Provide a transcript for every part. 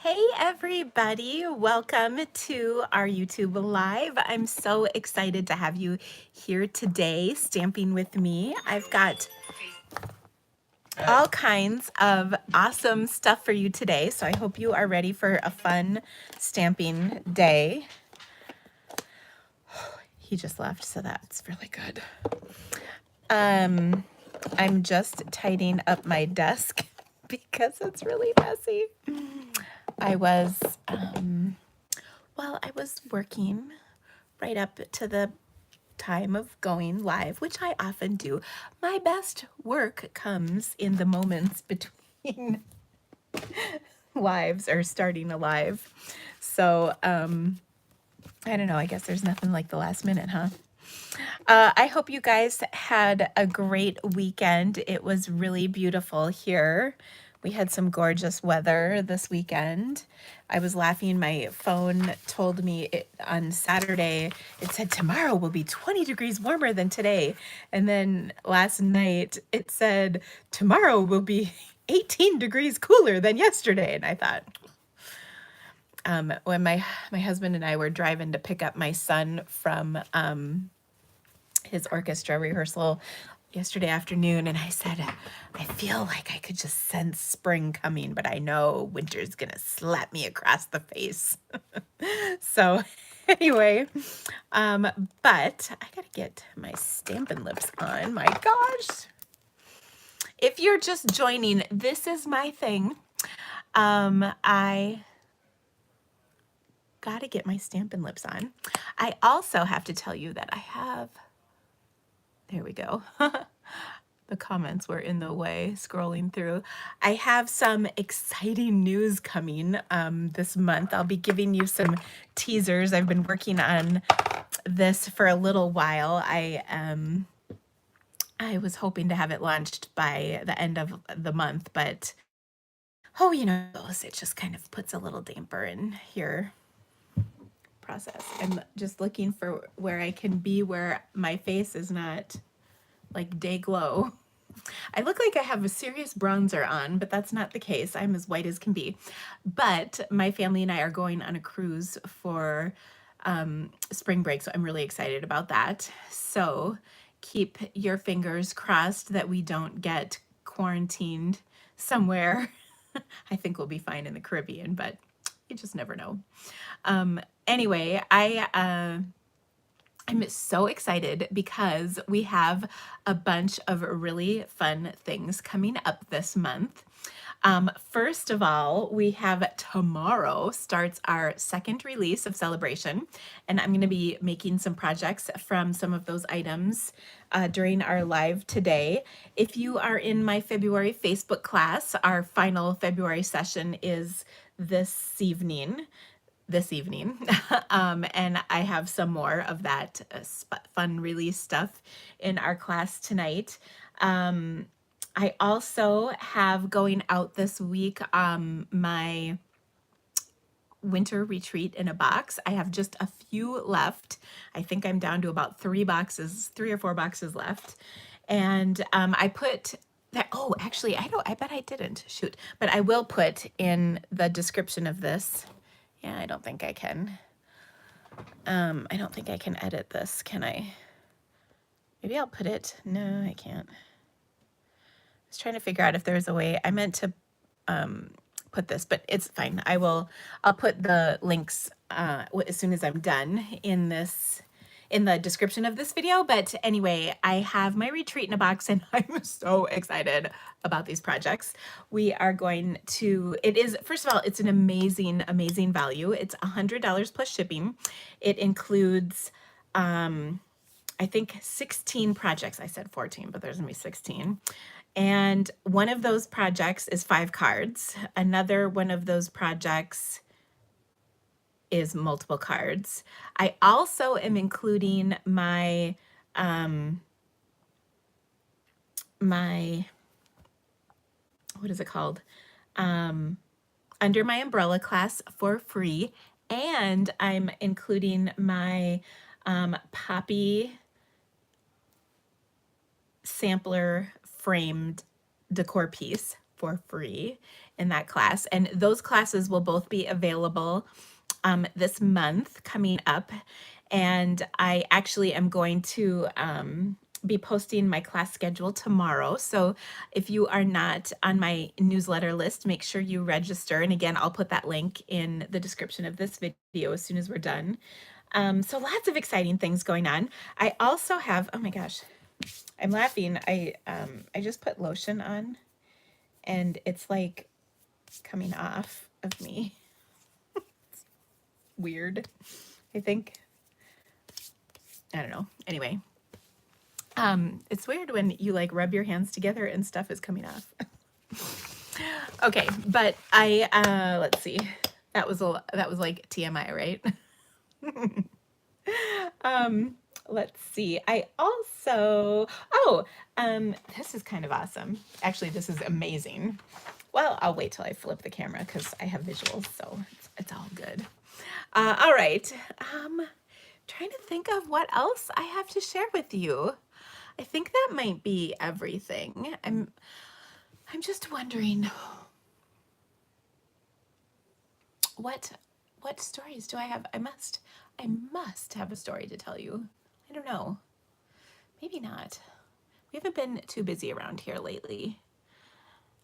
Hey everybody, welcome to our YouTube Live. I'm so excited to have you here today stamping with me. I've got all kinds of awesome stuff for you today, so I hope you are ready for a fun stamping day. He just left, so that's really good. I'm just tidying up my desk because it's really messy. I was I was working right up to the time of going live, which I often do. My best work comes in the moments between lives or starting a live. So, I don't know, I guess there's nothing like the last minute, huh? I hope you guys had a great weekend. It was really beautiful here. We had some gorgeous weather this weekend. I was laughing. My phone told me on Saturday, it said tomorrow will be 20 degrees warmer than today. And then last night it said tomorrow will be 18 degrees cooler than yesterday. And I thought, when my husband and I were driving to pick up my son from his orchestra rehearsal yesterday afternoon, and I said, I feel like I could just sense spring coming, but I know winter's gonna slap me across the face. So anyway, but I gotta get my Stampin' Lips on. My gosh. If you're just joining, this is my thing. I gotta get my Stampin' Lips on. I also have to tell you that I have, there we go. The comments were in the way scrolling through. I have some exciting news coming this month. I'll be giving you some teasers. I've been working on this for a little while. I was hoping to have it launched by the end of the month, but oh, you know, it just kind of puts a little damper in your process. I'm just looking for where I can be where my face is not like day glow. I look like I have a serious bronzer on, but that's not the case. I'm as white as can be. But my family and I are going on a cruise for spring break, so I'm really excited about that. So keep your fingers crossed that we don't get quarantined somewhere. I think we'll be fine in the Caribbean, but you just never know. Anyway, I'm so excited because we have a bunch of really fun things coming up this month. First of all, we have tomorrow starts our second release of Celebration, and I'm going to be making some projects from some of those items during our live today. If you are in my February Facebook class, our final February session is this evening. And I have some more of that fun release stuff in our class tonight. I also have going out this week my winter retreat in a box. I have just a few left. I think I'm down to about 3 or 4 boxes left. And I put that, oh, actually, I bet I didn't, shoot. But I will put in the description of this. Yeah, I don't think I can. I don't think I can edit this, can I? Maybe I'll put it, no, I can't. I was trying to figure out if there's a way. I meant to put this, but it's fine. I'll put the links as soon as I'm done in the description of this video. But anyway, I have my retreat in a box and I'm so excited about these projects. We are going to, it is, first of all, it's an amazing, amazing value. It's $100 plus shipping. It includes, I think 16 projects. I said 14, but there's gonna be 16. And one of those projects is 5 cards. Another one of those projects is multiple cards. I also am including my what is it called? Under my umbrella class for free. And I'm including my Poppy sampler framed decor piece for free. in that class. And those classes will both be available this month coming up. And I actually am going to be posting my class schedule tomorrow. So if you are not on my newsletter list, make sure you register. And again, I'll put that link in the description of this video as soon as we're done. So lots of exciting things going on. I also have, oh my gosh, I'm laughing. I just put lotion on and it's like coming off of me. Weird, I think. I don't know. Anyway, it's weird when you like rub your hands together and stuff is coming off. Okay, but let's see. That was like TMI, right? Let's see. I also, this is kind of awesome. Actually, this is amazing. Well, I'll wait till I flip the camera because I have visuals, so it's all good. All right. Trying to think of what else I have to share with you. I think that might be everything. I'm just wondering what stories do I have? I must have a story to tell you. I don't know. Maybe not. We haven't been too busy around here lately.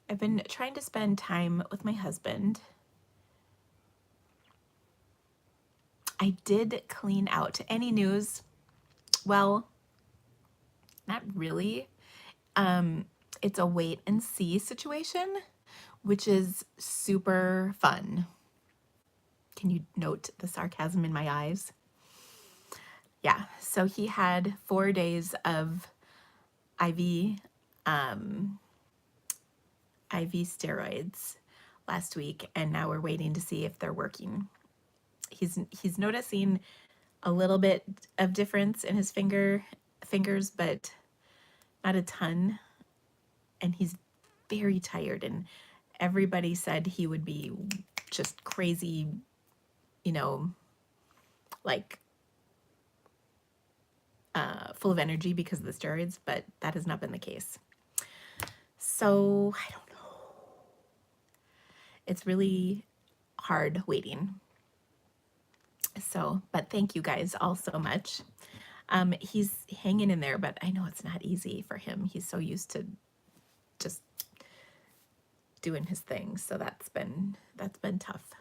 I've been trying to spend time with my husband. I did clean out. Any news? Well, not really. It's a wait and see situation, which is super fun. Can you note the sarcasm in my eyes? Yeah, so he had 4 days of IV steroids last week, and now we're waiting to see if they're working. He's noticing a little bit of difference in his fingers, but not a ton. And he's very tired, and everybody said he would be just crazy, like full of energy because of the steroids, but that has not been the case. So I don't know. It's really hard waiting. So, but thank you guys all so much. He's hanging in there, but I know it's not easy for him. He's so used to just doing his thing. So that's been tough.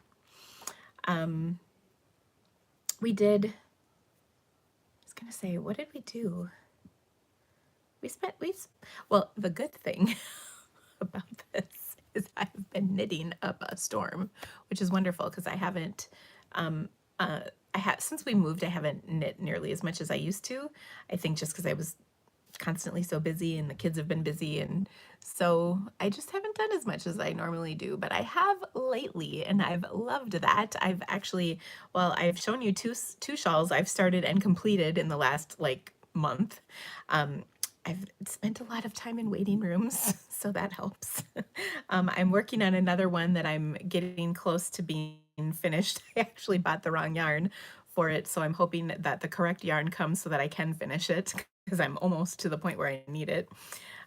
I was gonna say, what did we do? Well, the good thing about this is I've been knitting up a storm, which is wonderful because I haven't, since we moved, I haven't knit nearly as much as I used to. I think just because I was constantly so busy and the kids have been busy, and so I just haven't done as much as I normally do, but I have lately and I've loved that. I've actually, well, I've shown you two shawls I've started and completed in the last like month. I've spent a lot of time in waiting rooms, so that helps. I'm working on another one that I'm getting close to being finished. I actually bought the wrong yarn for it, so I'm hoping that the correct yarn comes so that I can finish it because I'm almost to the point where I need it.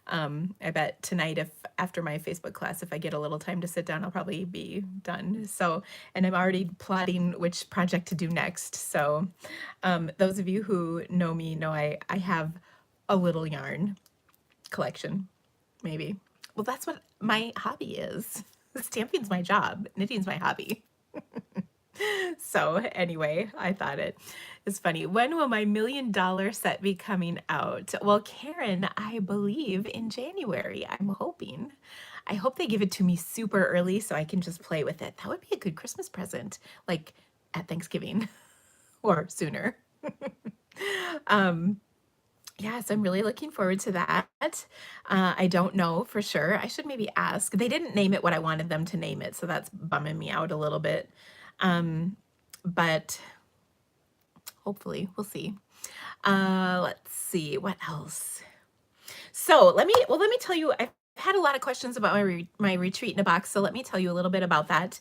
I bet tonight, after my Facebook class, if I get a little time to sit down, I'll probably be done. So, and I'm already plotting which project to do next. So those of you who know me know I have a little yarn collection, maybe. Well, that's what my hobby is. Stamping's my job. Knitting's my hobby. So anyway, I thought it is funny. When will my $1 million set be coming out? Well, Karen, I believe in January. I'm hoping. I hope they give it to me super early so I can just play with it. That would be a good Christmas present, like at Thanksgiving or sooner. Yes, I'm really looking forward to that. I don't know for sure. I should maybe ask. They didn't name it what I wanted them to name it, so that's bumming me out a little bit. But hopefully we'll see. Let's see what else. So let me tell you, I've had a lot of questions about my retreat in a box. So let me tell you a little bit about that.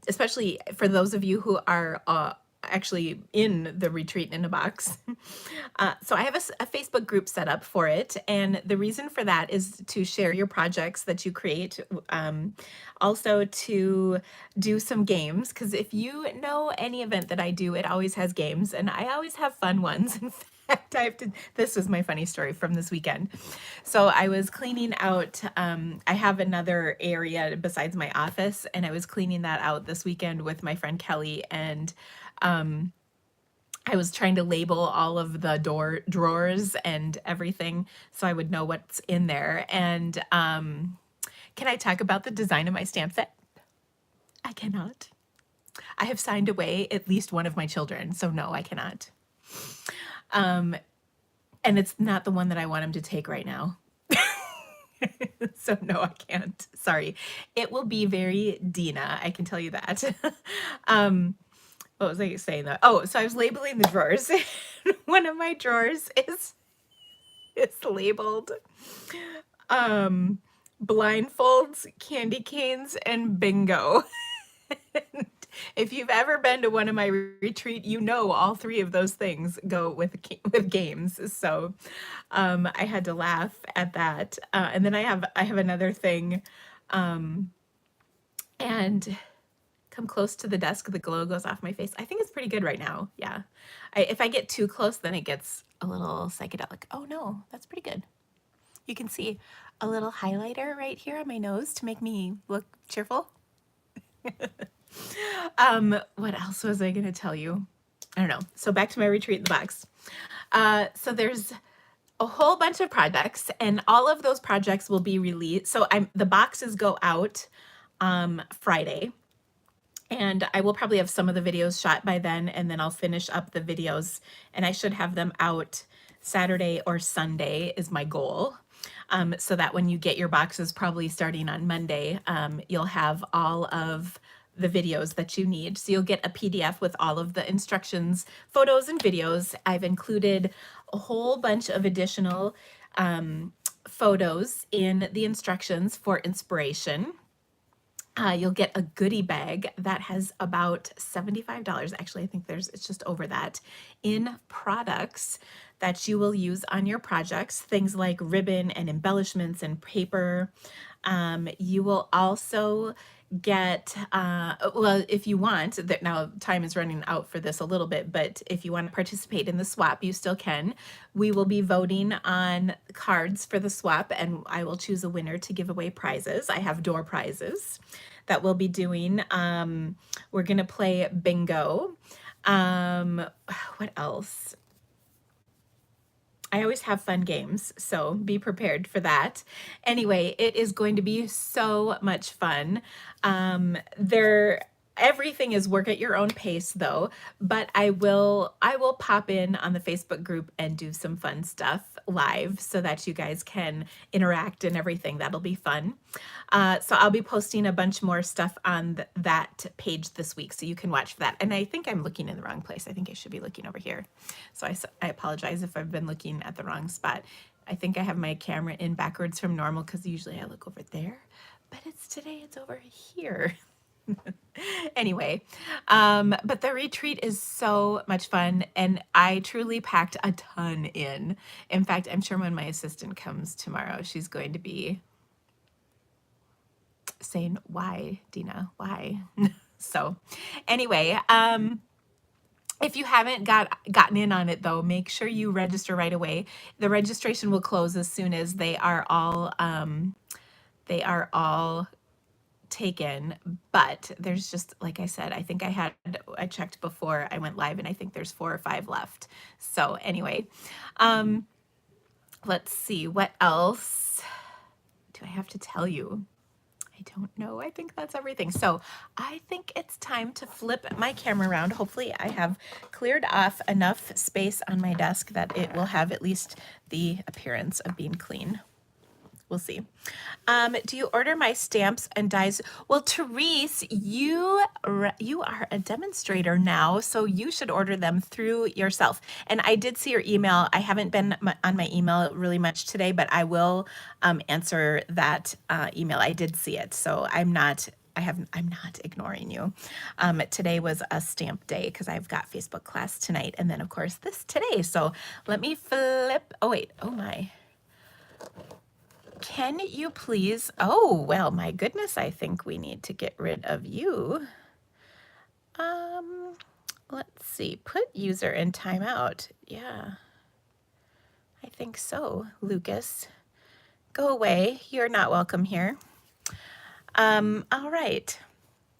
Especially for those of you who are actually in the retreat in a box. So I have a Facebook group set up for it, and the reason for that is to share your projects that you create, also to do some games, because if you know any event that I do, it always has games, and I always have fun ones. In fact, this was my funny story from this weekend. So I was cleaning out, I have another area besides my office, and I was cleaning that out this weekend with my friend Kelly, and I was trying to label all of the drawers and everything so I would know what's in there. And can I talk about the design of my stamp set? I cannot. I have signed away at least one of my children, so no, I cannot. And it's not the one that I want him to take right now. So no, I can't. Sorry. It will be very Dina, I can tell you that. What was I saying though? Oh, so I was labeling the drawers. One of my drawers is labeled blindfolds, candy canes, and bingo. If you've ever been to one of my retreat, you know all three of those things go with games. So I had to laugh at that. And then I have another thing, and come close to the desk, the glow goes off my face. I think it's pretty good right now. Yeah. If I get too close, then it gets a little psychedelic. Oh no, that's pretty good. You can see a little highlighter right here on my nose to make me look cheerful. What else was I going to tell you? I don't know. So back to my retreat in the box. So there's a whole bunch of projects, and all of those projects will be released. So the boxes go out Friday, and I will probably have some of the videos shot by then, and then I'll finish up the videos, and I should have them out Saturday or Sunday is my goal. So that when you get your boxes, probably starting on Monday, you'll have all of the videos that you need. So you'll get a PDF with all of the instructions, photos, and videos. I've included a whole bunch of additional photos in the instructions for inspiration. You'll get a goodie bag that has about $75. Actually, I think it's just over that, in products that you will use on your projects, things like ribbon and embellishments and paper. You will also get, well, if you want, that now time is running out for this a little bit, but if you want to participate in the swap, you still can. We will be voting on cards for the swap, and I will choose a winner to give away prizes. I have door prizes that we'll be doing. We're going to play bingo. What else? I always have fun games, so be prepared for that. Anyway, it is going to be so much fun. Everything is work at your own pace though, but I will pop in on the Facebook group and do some fun stuff live so that you guys can interact and everything. That'll be fun. So I'll be posting a bunch more stuff on that page this week, so you can watch for that. And I think I'm looking in the wrong place. I think I should be looking over here. So I apologize if I've been looking at the wrong spot. I think I have my camera in backwards from normal, because usually I look over there, but today it's over here. Anyway, but the retreat is so much fun, and I truly packed a ton in. In fact, I'm sure when my assistant comes tomorrow, she's going to be saying, why, Dina, why? So anyway, if you haven't gotten in on it though, make sure you register right away. The registration will close as soon as they are all taken, but there's just, like I said, I think I checked before I went live, and I think there's 4 or 5 left. So anyway, let's see, what else do I have to tell you? I don't know. I think that's everything. So I think it's time to flip my camera around. Hopefully I have cleared off enough space on my desk that it will have at least the appearance of being clean. We'll see. Do you order my stamps and dies? Well, Therese, you are a demonstrator now, so you should order them through yourself. And I did see your email. I haven't been on my email really much today, but I will answer that email. I did see it, so I'm not I'm not ignoring you. Today was a stamp day because I've got Facebook class tonight, and then of course this today. So let me flip. Oh wait, oh my. Can you please? Oh, well, my goodness, I think we need to get rid of you. Let's see, put user in timeout. Yeah, I think so, Lucas. Go away, you're not welcome here. All right,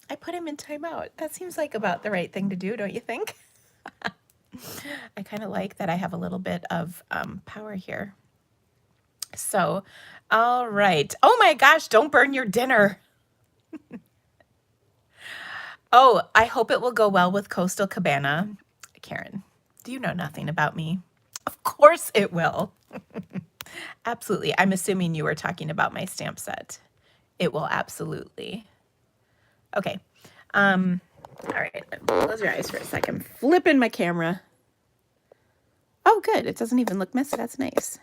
I put him in timeout. That seems like about the right thing to do, don't you think? I kind of like that I have a little bit of power here. So, all right. Oh my gosh, don't burn your dinner. Oh, I hope it will go well with Coastal Cabana. Karen, do you know nothing about me? Of course it will. Absolutely. I'm assuming you were talking about my stamp set. It will absolutely. Okay. All right. Close your eyes for a second. Flipping my camera. Oh, good. It doesn't even look messy. That's nice.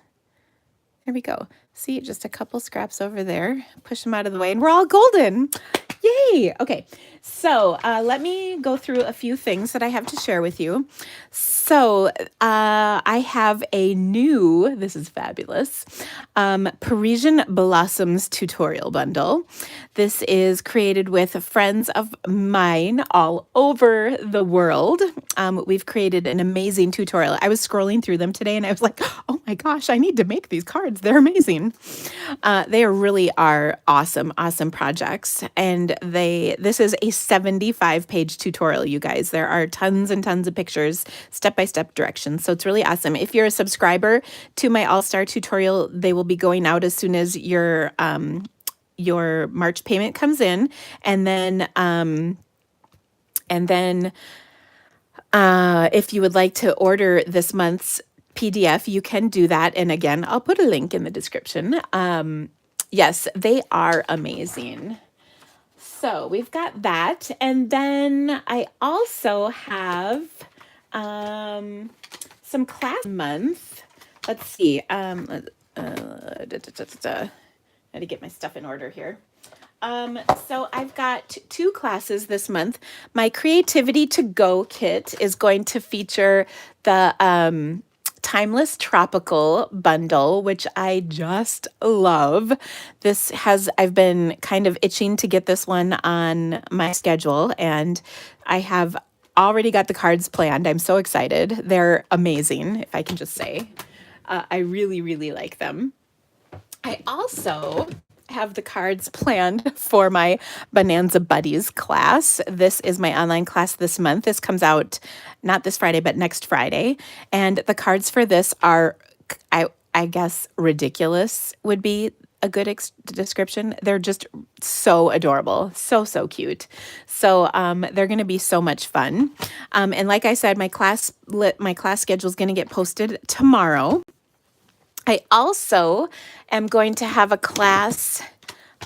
There we go. See, just a couple scraps over there. Push them out of the way, and we're all golden. Yay! Okay, so let me go through a few things that I have to share with you. So I have a new, this is fabulous, Parisian Blossoms tutorial bundle. This is created with friends of mine all over the world. We've created an amazing tutorial. I was scrolling through them today and I was like, oh my gosh, I need to make these cards. They're amazing. They really are awesome, awesome projects. And this is a 75-page tutorial, you guys. There are tons and tons of pictures, step-by-step directions. So it's really awesome. If you're a subscriber to my All-Star tutorial, they will be going out as soon as your March payment comes in. And then if you would like to order this month's PDF, you can do that. And again, I'll put a link in the description. Yes, they are amazing. So we've got that. And then I also have some class month. Let's see. I had to get my stuff in order here. So I've got 2 classes this month. My Creativity to Go kit is going to feature the Timeless Tropical bundle, which I just love. I've been kind of itching to get this one on my schedule, and I have already got the cards planned. I'm so excited. They're amazing, if I can just say. I really, really like them. I also have the cards planned for my Bonanza Buddies class. This is my online class this month. This comes out not this Friday, but next Friday. And the cards for this are, I guess, ridiculous would be a good description. They're just so adorable, so cute. So they're going to be so much fun. And like I said, my class schedule is going to get posted tomorrow. I also am going to have a class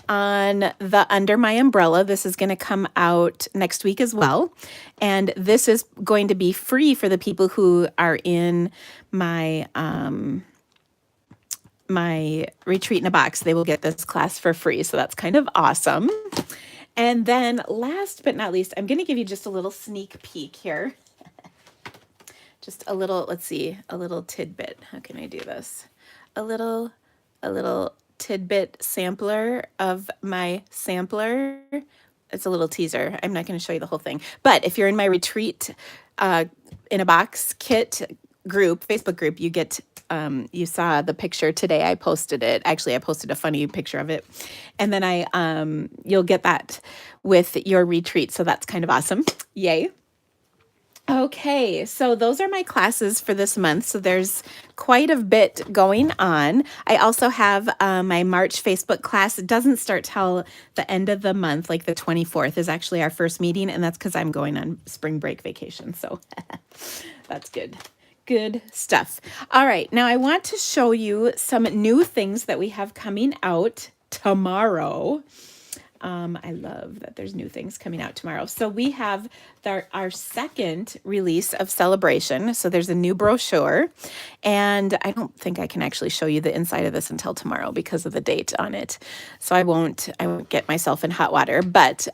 on the Under My Umbrella. This is going to come out next week as well. And this is going to be free for the people who are in my my retreat in a box. They will get this class for free. So that's kind of awesome. And then last but not least, I'm going to give you just a little sneak peek here. Just a little, let's see, a little tidbit. How can I do this? A little tidbit sampler of my sampler. It's a little teaser. I'm not going to show you the whole thing. But if you're in my retreat in a box kit group, Facebook group, you get, you saw the picture today. I posted it. Actually, I posted a funny picture of it. And then you'll get that with your retreat. So that's kind of awesome. Yay. Okay, so those are my classes for this month. So there's quite a bit going on. I also have my March Facebook class. It doesn't start till the end of the month, like the 24th is actually our first meeting, and that's because I'm going on spring break vacation. So that's good. Good stuff. All right, now I want to show you some new things that we have coming out tomorrow. I love that there's new things coming out tomorrow. So we have our second release of Celebration. So there's a new brochure, and I don't think I can actually show you the inside of this until tomorrow because of the date on it. So I won't get myself in hot water, but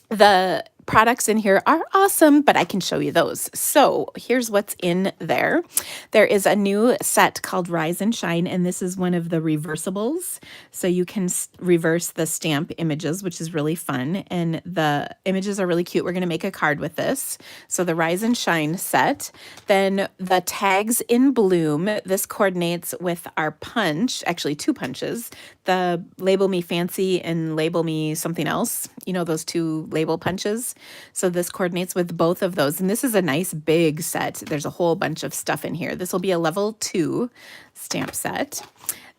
the products in here are awesome, but I can show you those. So here's what's in there. There is a new set called Rise and Shine, and this is one of the reversibles. So you can reverse the stamp images, which is really fun. And the images are really cute. We're going to make a card with this. So the Rise and Shine set. Then the Tags in Bloom. This coordinates with our punch, actually two punches, the Label Me Fancy and Label Me something else. You know, those two label punches. So this coordinates with both of those. And this is a nice big set. There's a whole bunch of stuff in here. This will be a level 2 stamp set.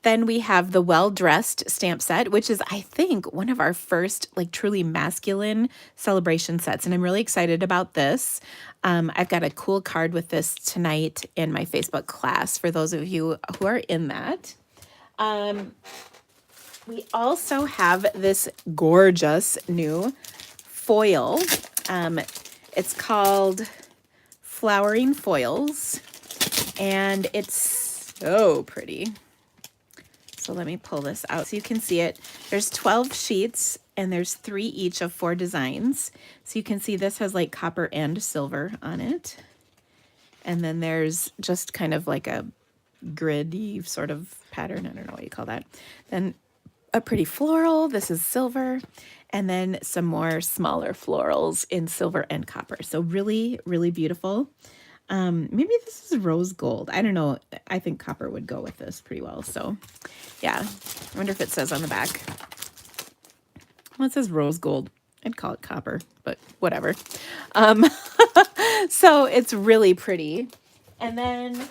Then we have the Well Dressed stamp set, which is, I think, one of our first like truly masculine celebration sets. And I'm really excited about this. I've got a cool card with this tonight in my Facebook class for those of you who are in that. We also have this gorgeous new foil. It's called Flowering Foils, and it's so pretty. So let me pull this out so you can see it. There's 12 sheets, and there's 3 each of 4 designs. So you can see this has like copper and silver on it. And then there's just kind of like a griddy sort of pattern. I don't know what you call that. Then a pretty floral. This is silver. And then some more smaller florals in silver and copper. So really, really beautiful. Maybe this is rose gold. I don't know. I think copper would go with this pretty well. So yeah, I wonder if it says on the back. Well, it says rose gold. I'd call it copper, but whatever. So it's really pretty. And then,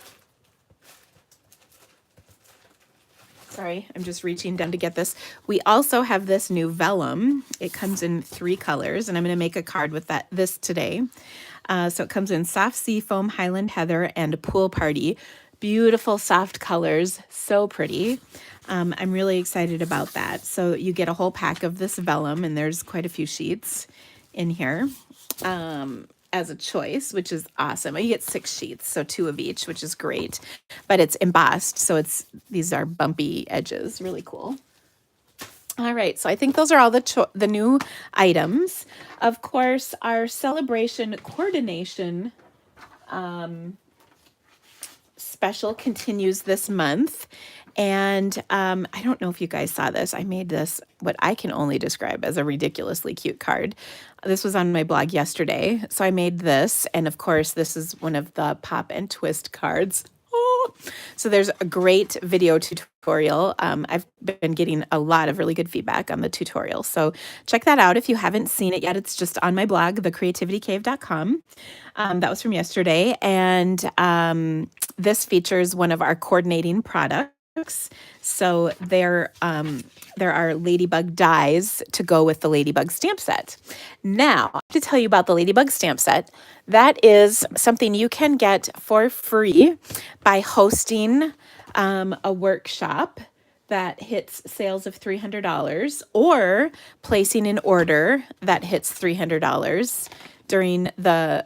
sorry, I'm just reaching down to get this. We also have this new Vellum. It comes in 3 colors, and I'm going to make a card with this today. So it comes in Soft Seafoam, Highland Heather, and Pool Party. Beautiful soft colors, so pretty. I'm really excited about that. So you get a whole pack of this Vellum, and there's quite a few sheets in here as a choice, which is awesome. You get 6 sheets, so 2 of each, which is great. But it's embossed, so these are bumpy edges, really cool. All right, so I think those are all the new items. Of course, our celebration coordination special continues this month. And I don't know if you guys saw this. I made this, what I can only describe as a ridiculously cute card. This was on my blog yesterday. So I made this. And of course, this is one of the pop and twist cards. Oh. So there's a great video tutorial. I've been getting a lot of really good feedback on the tutorial. So check that out if you haven't seen it yet. It's just on my blog, thecreativitycave.com. That was from yesterday. And this features one of our coordinating products. So there are ladybug dies to go with the ladybug stamp set. Now, to tell you about the ladybug stamp set, that is something you can get for free by hosting a workshop that hits sales of $300 or placing an order that hits $300 during the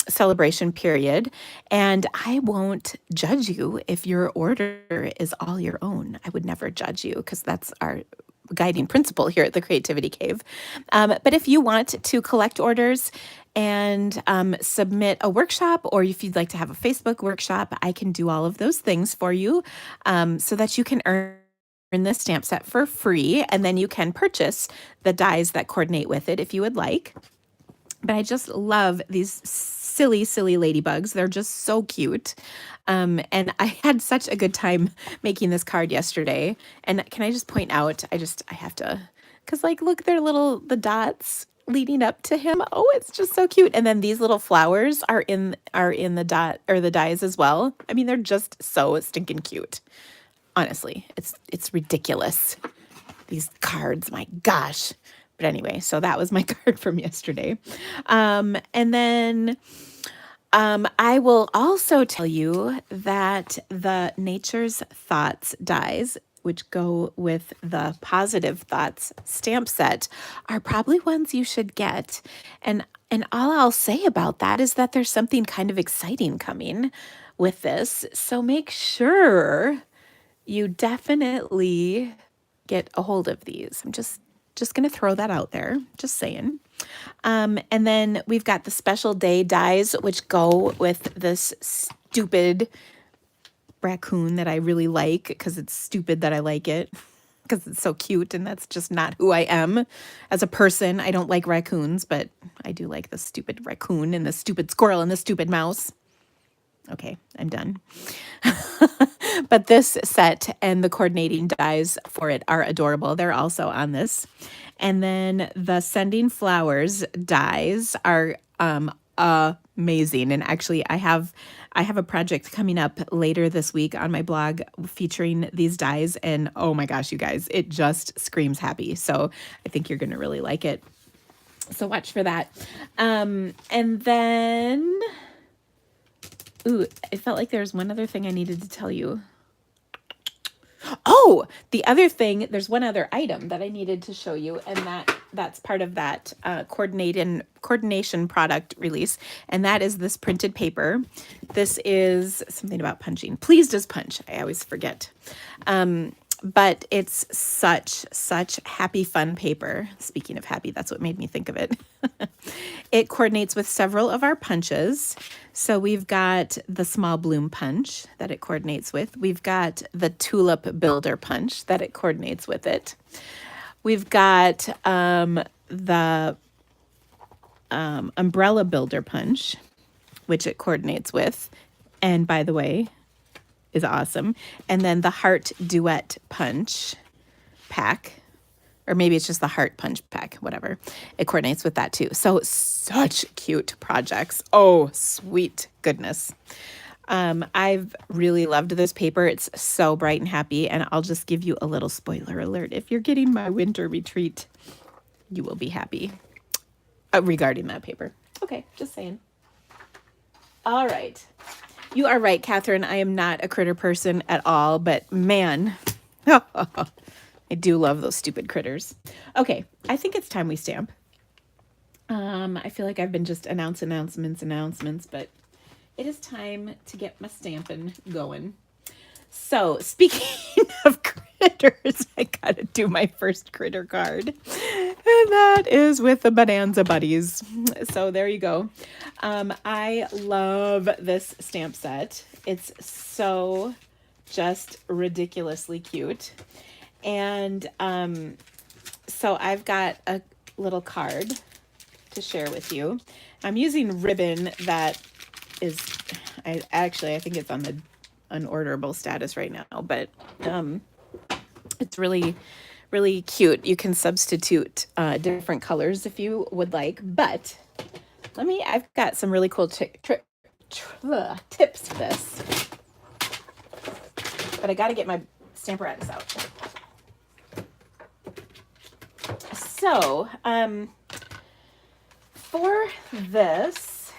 celebration period. And I won't judge you if your order is all your own. I would never judge you because that's our guiding principle here at the Creativity Cave. But if you want to collect orders and submit a workshop, or if you'd like to have a Facebook workshop, I can do all of those things for you so that you can earn this stamp set for free. And then you can purchase the dies that coordinate with it if you would like. But I just love these silly, silly ladybugs. They're just so cute. And I had such a good time making this card yesterday. And can I just point out, I have to, because like, look, the dots leading up to him. Oh, it's just so cute. And then these little flowers are in the dot or the dies as well. I mean, they're just so stinking cute. Honestly, it's ridiculous. These cards, my gosh. But anyway, so that was my card from yesterday. And then I will also tell you that the Nature's Thoughts dies which go with the Positive Thoughts stamp set, are probably ones you should get. And all I'll say about that is that there's something kind of exciting coming with this. So make sure you definitely get a hold of these. I'm just going to throw that out there, just saying. And then we've got the special day dies, which go with this stupid raccoon that I really like because it's stupid that I like it because it's so cute, and that's just not who I am as a person. I don't like raccoons, but I do like the stupid raccoon and the stupid squirrel and the stupid mouse. Okay, I'm done. But this set and the coordinating dies for it are adorable. They're also on this. And then the Sending Flowers dies are amazing. And actually, I have a project coming up later this week on my blog featuring these dies. And oh my gosh, you guys, it just screams happy. So I think you're going to really like it. So watch for that. And then... Ooh, it felt like there's one other thing I needed to tell you. Oh, the other thing, there's one other item that I needed to show you, and that's part of that coordination product release, and that is this printed paper. This is something about punching. Pleased as punch. I always forget. But it's such happy, fun paper. Speaking of happy, that's what made me think of it. It coordinates with several of our punches. So we've got the small bloom punch that it coordinates with. We've got the tulip builder punch that it coordinates with it. We've got the umbrella builder punch, which it coordinates with. And by the way, is awesome. And then the heart duet punch pack, or maybe it's just the heart punch pack, whatever. It coordinates with that too. So such cute projects. Oh, sweet goodness. I've really loved this paper. It's so bright and happy. And I'll just give you a little spoiler alert. If you're getting my winter retreat, you will be happy regarding that paper. Okay, just saying. All right. You are right, Catherine. I am not a critter person at all, but man, I do love those stupid critters. Okay, I think it's time we stamp. I feel like I've been just announcements, but it is time to get my stamping going. So, speaking of critters, I gotta do my first critter card. And that is with the Bonanza Buddies. So there you go. I love this stamp set. It's so just ridiculously cute. And so I've got a little card to share with you. I'm using ribbon that is, I think it's on the unorderable status right now, but it's really cute. You can substitute different colors if you would like, but I've got some really cool tips for this, but I got to get my Stamparatus out. So for this,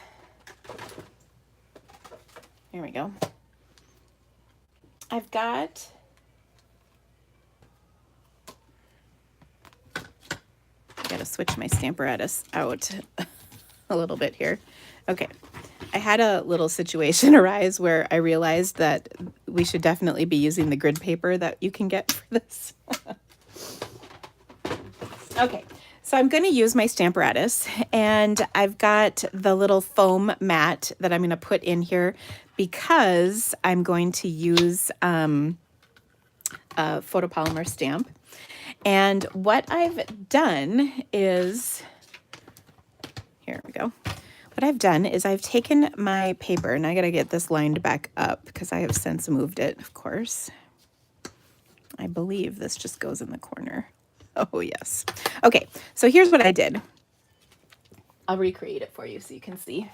here we go. I've got to switch my Stamparatus out a little bit here. Okay. I had a little situation arise where I realized that we should definitely be using the grid paper that you can get for this. Okay. So I'm going to use my Stamparatus, and I've got the little foam mat that I'm going to put in here because I'm going to use a photopolymer stamp. And what I've done is, here we go. What I've done is I've taken my paper, and I got to get this lined back up because I have since moved it, of course. I believe this just goes in the corner. Oh, yes. Okay, so here's what I did. I'll recreate it for you so you can see.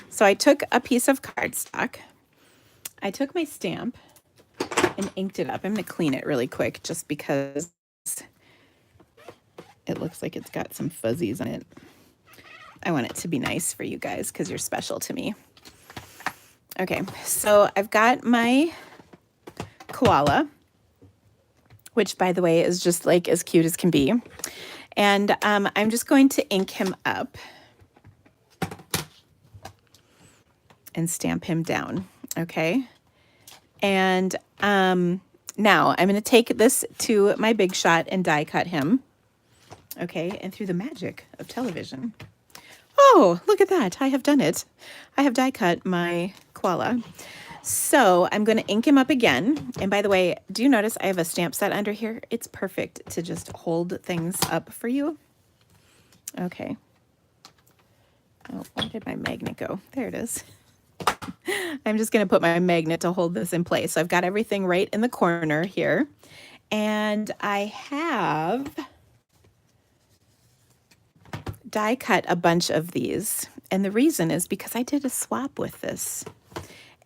So I took a piece of cardstock. I took my stamp and inked it up. I'm going to clean it really quick just because it looks like it's got some fuzzies on it. I want it to be nice for you guys because you're special to me. Okay, so I've got my koala, which by the way is just like as cute as can be. And I'm just going to ink him up and stamp him down, okay? And now I'm going to take this to my Big Shot and die cut him, okay? And through the magic of television. Oh, look at that. I have done it. I have die cut my koala. So I'm going to ink him up again. And by the way, do you notice I have a stamp set under here? It's perfect to just hold things up for you. Okay. Oh, where did my magnet go? There it is. I'm just going to put my magnet to hold this in place. So I've got everything right in the corner here. And I have die cut a bunch of these. And the reason is because I did a swap with this.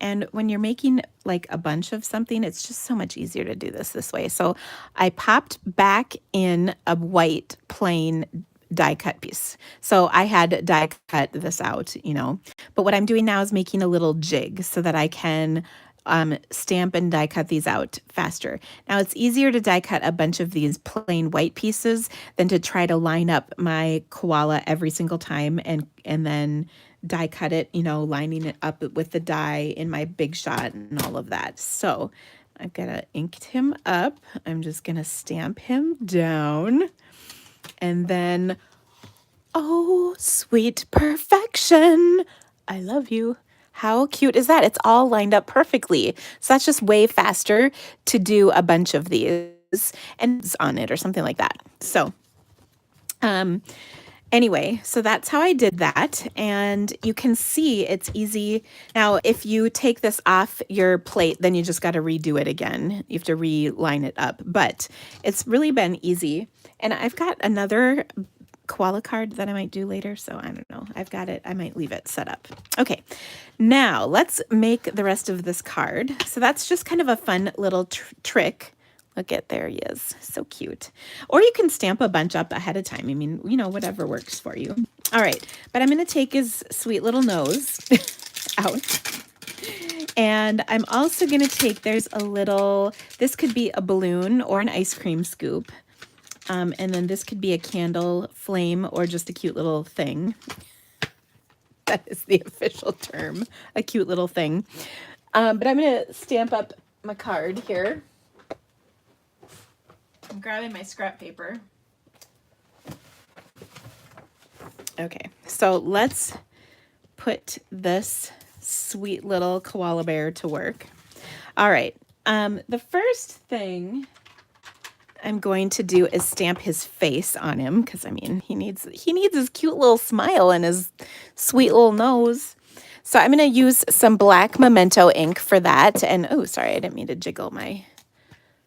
And when you're making like a bunch of something, it's just so much easier to do this way. So I popped back in a white plain die cut piece. So I had die cut this out, you know, but what I'm doing now is making a little jig so that I can stamp and die cut these out faster. Now it's easier to die cut a bunch of these plain white pieces than to try to line up my koala every single time and then die cut it, you know, lining it up with the die in my Big Shot and all of that. So I've got to ink him up. I'm just going to stamp him down. And then, oh, sweet perfection. I love you. How cute is that? It's all lined up perfectly. So that's just way faster to do a bunch of these and it's on it or something like that. So, anyway, so that's how I did that. And you can see it's easy. Now, if you take this off your plate, then you just got to redo it again. You have to reline it up, but it's really been easy. And I've got another koala card that I might do later. So I don't know. I've got it. I might leave it set up. Okay. Now let's make the rest of this card. So that's just kind of a fun little trick. Look at, there he is. So cute. Or you can stamp a bunch up ahead of time. I mean, you know, whatever works for you. All right. But I'm going to take his sweet little nose out. And I'm also going to take, there's a little, this could be a balloon or an ice cream scoop. And then this could be a candle flame or just a cute little thing. That is the official term, a cute little thing. But I'm going to stamp up my card here. I'm grabbing my scrap paper. Okay, so let's put this sweet little koala bear to work. All right, the first thing I'm going to do is stamp his face on him because I mean he needs his cute little smile and his sweet little nose. So I'm going to use some black Memento ink for that. And oh, sorry, I didn't mean to jiggle my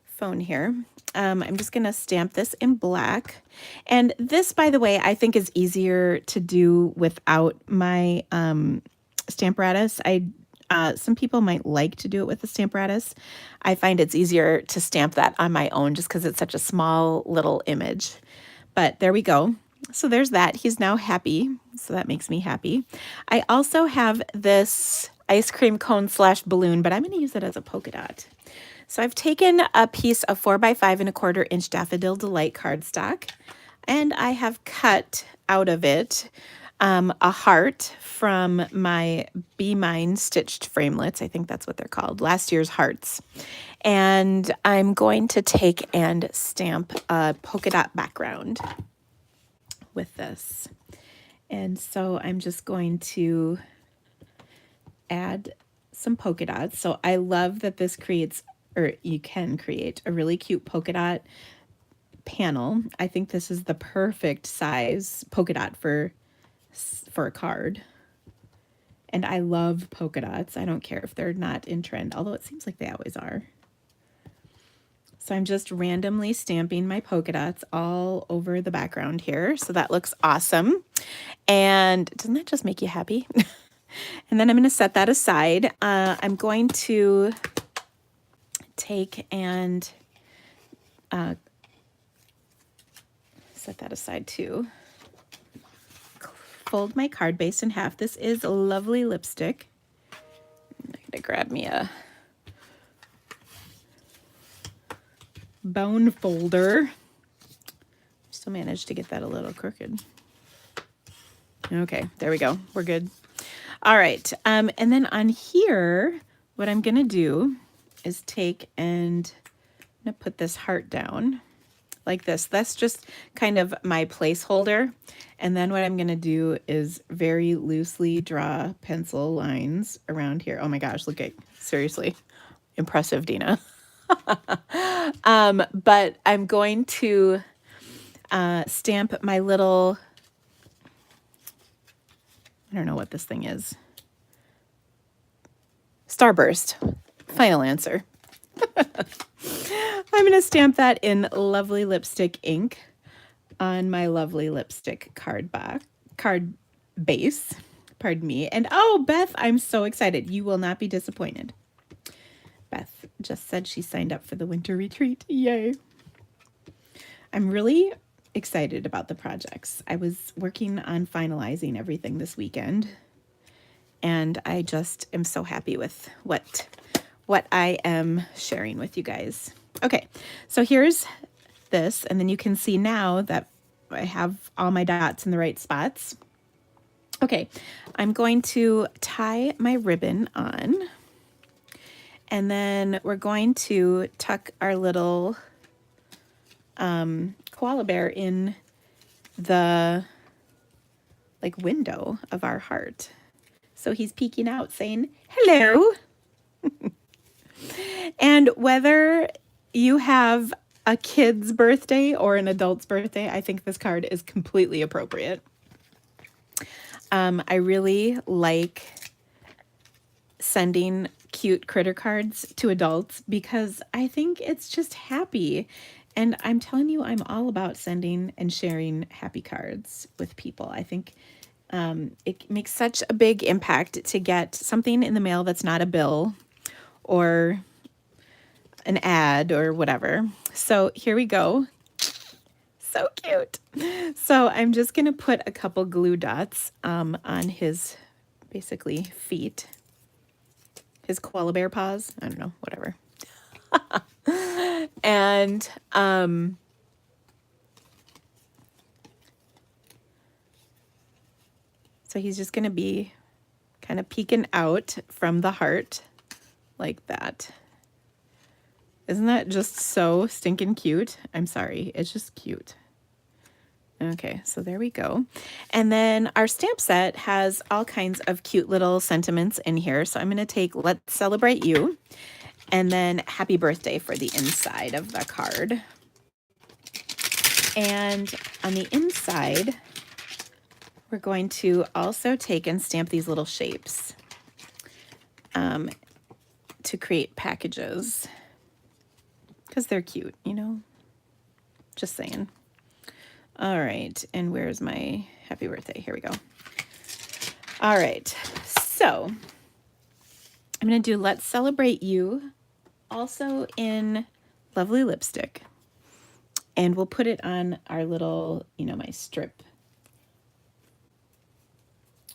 phone here. I'm just going to stamp this in black. And this, by the way, I think is easier to do without my Stamparatus. Some people might like to do it with the Stamparatus. I find it's easier to stamp that on my own just because it's such a small little image. But there we go. So there's that. He's now happy. So that makes me happy. I also have this ice cream cone / balloon, but I'm going to use it as a polka dot. So I've taken a piece of 4x5 1/4 inch Daffodil Delight cardstock, and I have cut out of it a heart from my Be Mine stitched framelits. I think that's what they're called, last year's hearts. And I'm going to take and stamp a polka dot background with this. And so I'm just going to add some polka dots. So I love that this creates, or you can create, a really cute polka dot panel. I think this is the perfect size polka dot for a card. And I love polka dots. I don't care if they're not in trend, although it seems like they always are. So I'm just randomly stamping my polka dots all over the background here. So that looks awesome. And doesn't that just make you happy? And then I'm going to set that aside. I'm going to take and set that aside too. Fold my card base in half. This is a lovely lipstick. I'm going to grab me a bone folder. Still managed to get that a little crooked. Okay, there we go. We're good. All right. And then on here, what I'm going to do is take and I'm going to put this heart down like this. That's just kind of my placeholder. And then what I'm going to do is very loosely draw pencil lines around here. Oh my gosh, look at, seriously, impressive, Dina. But I'm going to stamp my little, I don't know what this thing is. Starburst. Final answer. I'm going to stamp that in lovely lipstick ink on my lovely lipstick card base. Pardon me. And oh, Beth, I'm so excited. You will not be disappointed. Beth just said she signed up for the winter retreat. Yay. I'm really excited about the projects. I was working on finalizing everything this weekend, and I just am so happy with what I am sharing with you guys. Okay, so here's this, and then you can see now that I have all my dots in the right spots. Okay, I'm going to tie my ribbon on, and then we're going to tuck our little koala bear in the window of our heart. So he's peeking out saying, hello. And whether you have a kid's birthday or an adult's birthday, I think this card is completely appropriate. I really like sending cute critter cards to adults because I think it's just happy. And I'm telling you, I'm all about sending and sharing happy cards with people. I think it makes such a big impact to get something in the mail that's not a bill or an ad or whatever. So here we go. So cute. So I'm just going to put a couple glue dots on his basically feet. His koala bear paws. I don't know, whatever. And so he's just going to be kind of peeking out from the heart like that. Isn't that just so stinking cute? I'm sorry, it's just cute. Okay, so there we go. And then our stamp set has all kinds of cute little sentiments in here. So I'm going to take Let's Celebrate You and then Happy Birthday for the inside of the card. And on the inside, we're going to also take and stamp these little shapes to create packages because they're cute, you know, just saying. All right, and where's my happy birthday? Here we go. All right, so I'm going to do Let's Celebrate You also in lovely lipstick. And we'll put it on our little, you know, my strip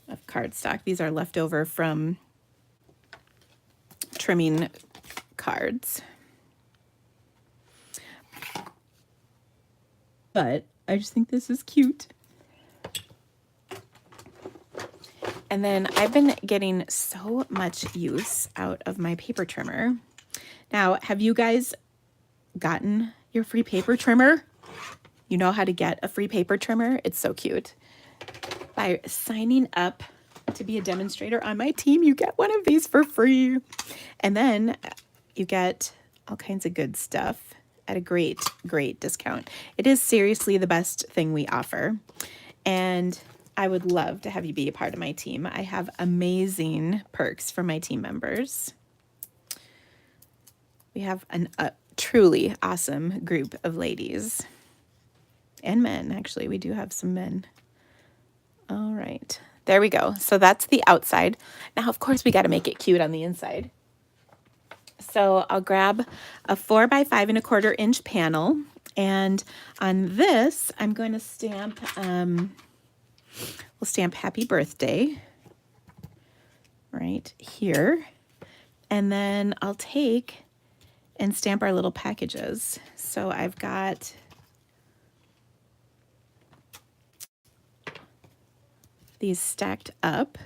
of cardstock. These are leftover from trimming cards. But I just think this is cute. And then I've been getting so much use out of my paper trimmer. Now, have you guys gotten your free paper trimmer? You know how to get a free paper trimmer? It's so cute. By signing up to be a demonstrator on my team, you get one of these for free. And then you get all kinds of good stuff at a great, great discount. It is seriously the best thing we offer. And I would love to have you be a part of my team. I have amazing perks for my team members. We have a truly awesome group of ladies and men. Actually, we do have some men. All right, there we go. So that's the outside. Now, of course, we got to make it cute on the inside. So I'll grab a 4 by 5 1/4 inch panel, and on this, I'm going to stamp. We'll stamp Happy Birthday right here, and then I'll take and stamp our little packages. So I've got these stacked up.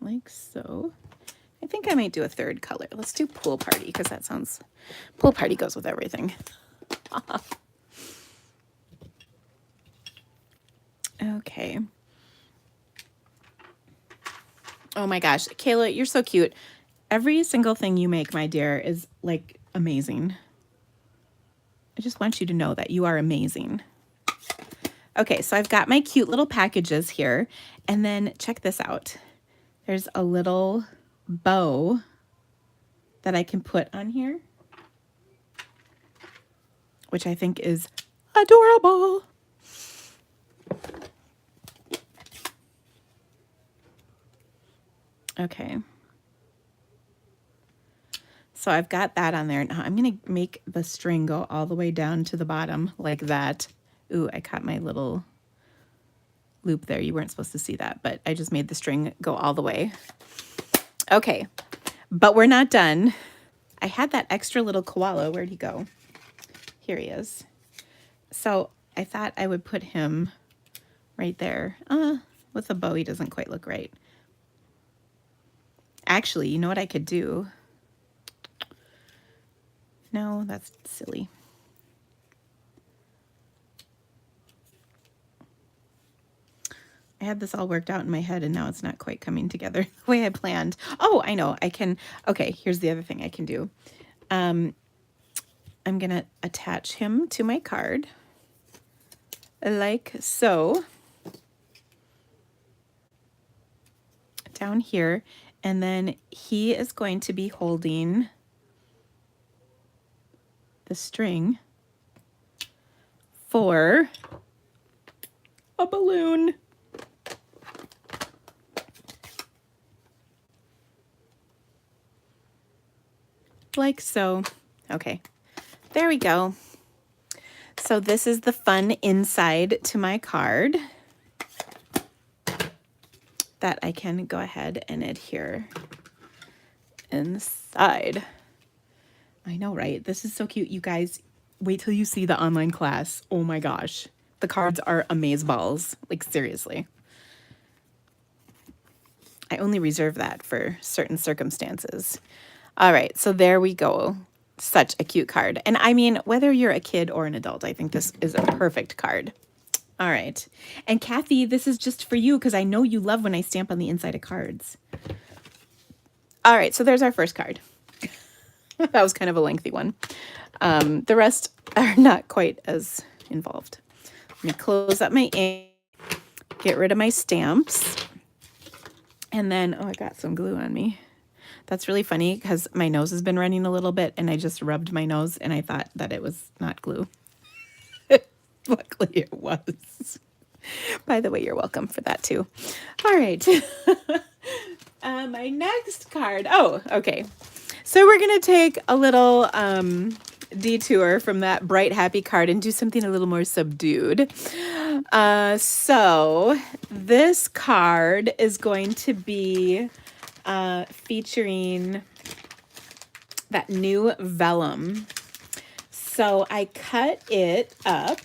Like so. I think I might do a third color. Let's do pool party because that sounds, pool party goes with everything. Okay. Oh my gosh, Kayla, you're so cute. Every single thing you make, my dear, is like amazing. I just want you to know that you are amazing. Okay, so I've got my cute little packages here, and then check this out. There's a little bow that I can put on here, which I think is adorable. Okay. So I've got that on there. Now I'm going to make the string go all the way down to the bottom like that. Ooh, I caught my little loop there. You weren't supposed to see that, but I just made the string go all the way. Okay, but we're not done. I had that extra little koala. Where'd he go? Here he is. So I thought I would put him right there. With a bow, he doesn't quite look right. Actually, you know what I could do? No, that's silly. I had this all worked out in my head and now it's not quite coming together the way I planned. Oh, I know. I can. Okay, here's the other thing I can do. I'm going to attach him to my card like so. Down here. And then he is going to be holding the string for a balloon. Like so. Okay, there we go. So this is the fun inside to my card that I can go ahead and adhere inside. I know, right? This is so cute. You guys, wait till you see the online class. Oh my gosh. The cards are amazeballs. Like, seriously. I only reserve that for certain circumstances. All right, so there we go. Such a cute card. And I mean, whether you're a kid or an adult, I think this is a perfect card. All right. And Kathy, this is just for you because I know you love when I stamp on the inside of cards. All right, so there's our first card. That was kind of a lengthy one. The rest are not quite as involved. I'm going to close up my ink, get rid of my stamps, and then, oh, I got some glue on me. That's really funny because my nose has been running a little bit and I just rubbed my nose and I thought that it was not glue. Luckily it was. By the way, you're welcome for that too. All right. My next card. Oh, okay. So we're going to take a little detour from that bright, happy card and do something a little more subdued. So this card is going to be featuring that new vellum. So I cut it up.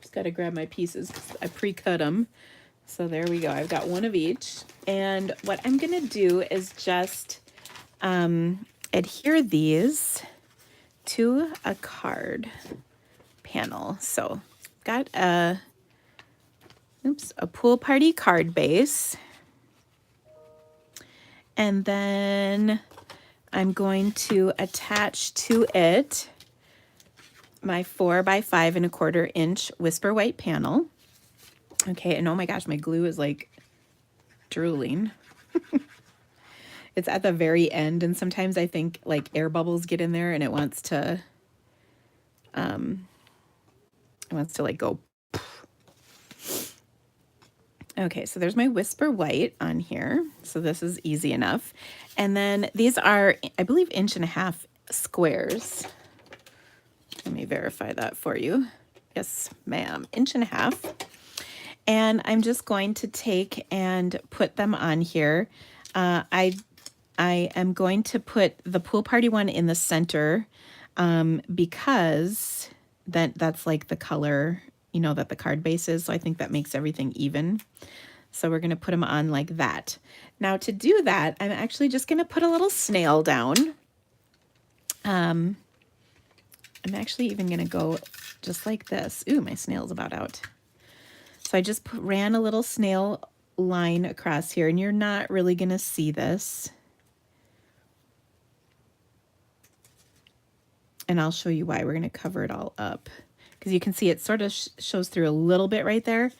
Just got to grab my pieces. I pre-cut them. So there we go. I've got one of each. And what I'm going to do is just adhere these to a card panel. So got a pool party card base. And then I'm going to attach to it my 4x5 1/4 inch Whisper White panel. Okay, and oh my gosh, my glue is like drooling. It's at the very end, and sometimes I think like air bubbles get in there and it wants to like go. Okay, so there's my Whisper White on here. So this is easy enough. And then these are, I believe, 1.5 squares. Let me verify that for you. Yes, ma'am, 1.5 inches. And I'm just going to take and put them on here. I am going to put the pool party one in the center because that's like the color, you know, that the card base is. So I think that makes everything even. So we're going to put them on like that. Now to do that, I'm actually just going to put a little snail down. I'm actually even going to go just like this. Ooh, my snail's about out. So I just ran a little snail line across here, and you're not really going to see this. And I'll show you why. We're going to cover it all up because you can see it sort of shows through a little bit right there,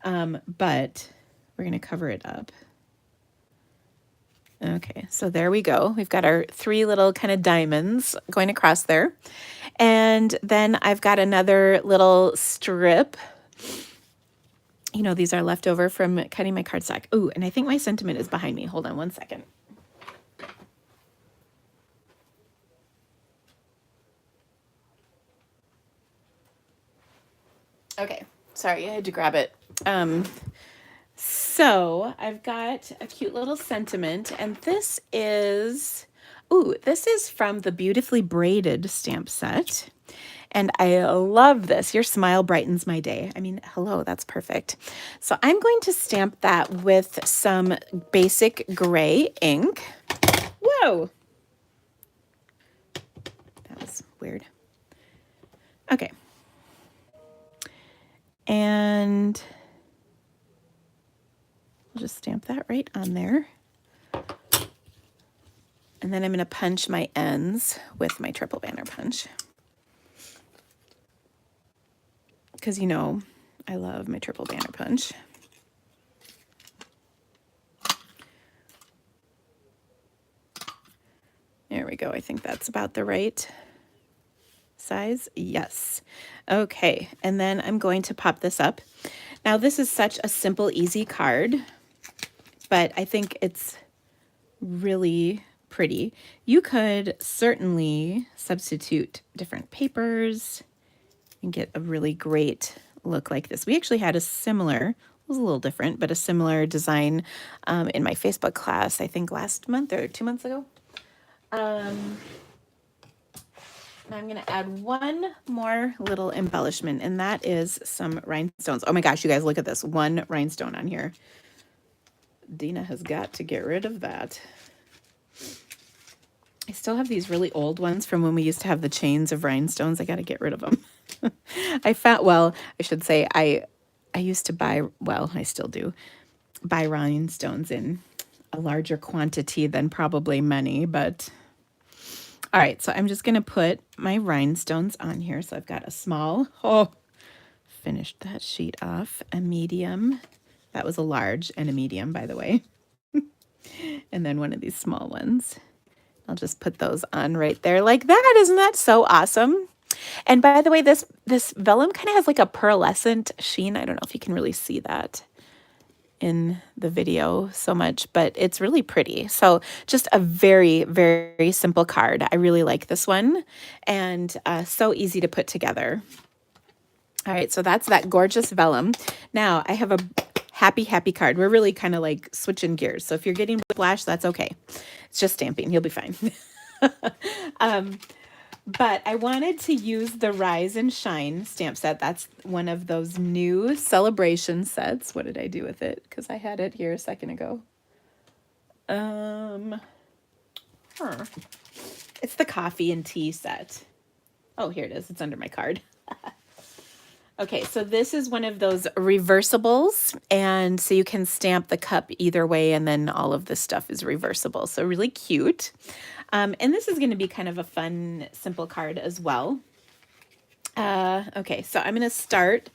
but we're going to cover it up. Okay, so there we go. We've got our 3 little kind of diamonds going across there. And then I've got another little strip. You know, these are left over from cutting my cardstock. Ooh, and I think my sentiment is behind me. Hold on one second. Okay, sorry, I had to grab it. So I've got a cute little sentiment, and this is from the Beautifully Braided stamp set. And I love this. Your smile brightens my day. I mean, hello, that's perfect. So I'm going to stamp that with some basic gray ink. Whoa. That was weird. Okay. And I'll just stamp that right on there. And then I'm going to punch my ends with my triple banner punch. Because, you know, I love my triple banner punch. There we go. I think that's about the right size. Yes. Okay. And then I'm going to pop this up. Now, this is such a simple, easy card, but I think it's really pretty. You could certainly substitute different papers and get a really great look like this. We actually had a similar, it was a little different, but a similar design in my Facebook class, I think last month or 2 months ago. I'm going to add one more little embellishment, and that is some rhinestones. Oh my gosh, you guys, look at this. 1 rhinestone on here. Dina has got to get rid of that. I still have these really old ones from when we used to have the chains of rhinestones. I got to get rid of them. I should say I used to buy, well, I still do, buy rhinestones in a larger quantity than probably many, but all right, so I'm just going to put my rhinestones on here. So I've got a small, finished that sheet off, a medium. That was a large and a medium, by the way. And then one of these small ones. I'll just put those on right there like that. Isn't that so awesome? And by the way, this vellum kind of has like a pearlescent sheen. I don't know if you can really see that in the video so much, but it's really pretty. So just a very, very simple card. I really like this one, and so easy to put together. All right, so that's that gorgeous vellum. Now I have a happy card. We're really kind of like switching gears. So if you're getting whiplash, that's okay. It's just stamping. You'll be fine. But I wanted to use the Rise and Shine stamp set. That's one of those new celebration sets. What did I do with it? Because I had it here a second ago. It's the coffee and tea set. Oh, here it is. It's under my card. Okay, so this is one of those reversibles, and so you can stamp the cup either way, and then all of this stuff is reversible. So really cute. And this is going to be kind of a fun, simple card as well. Okay, so I'm going to start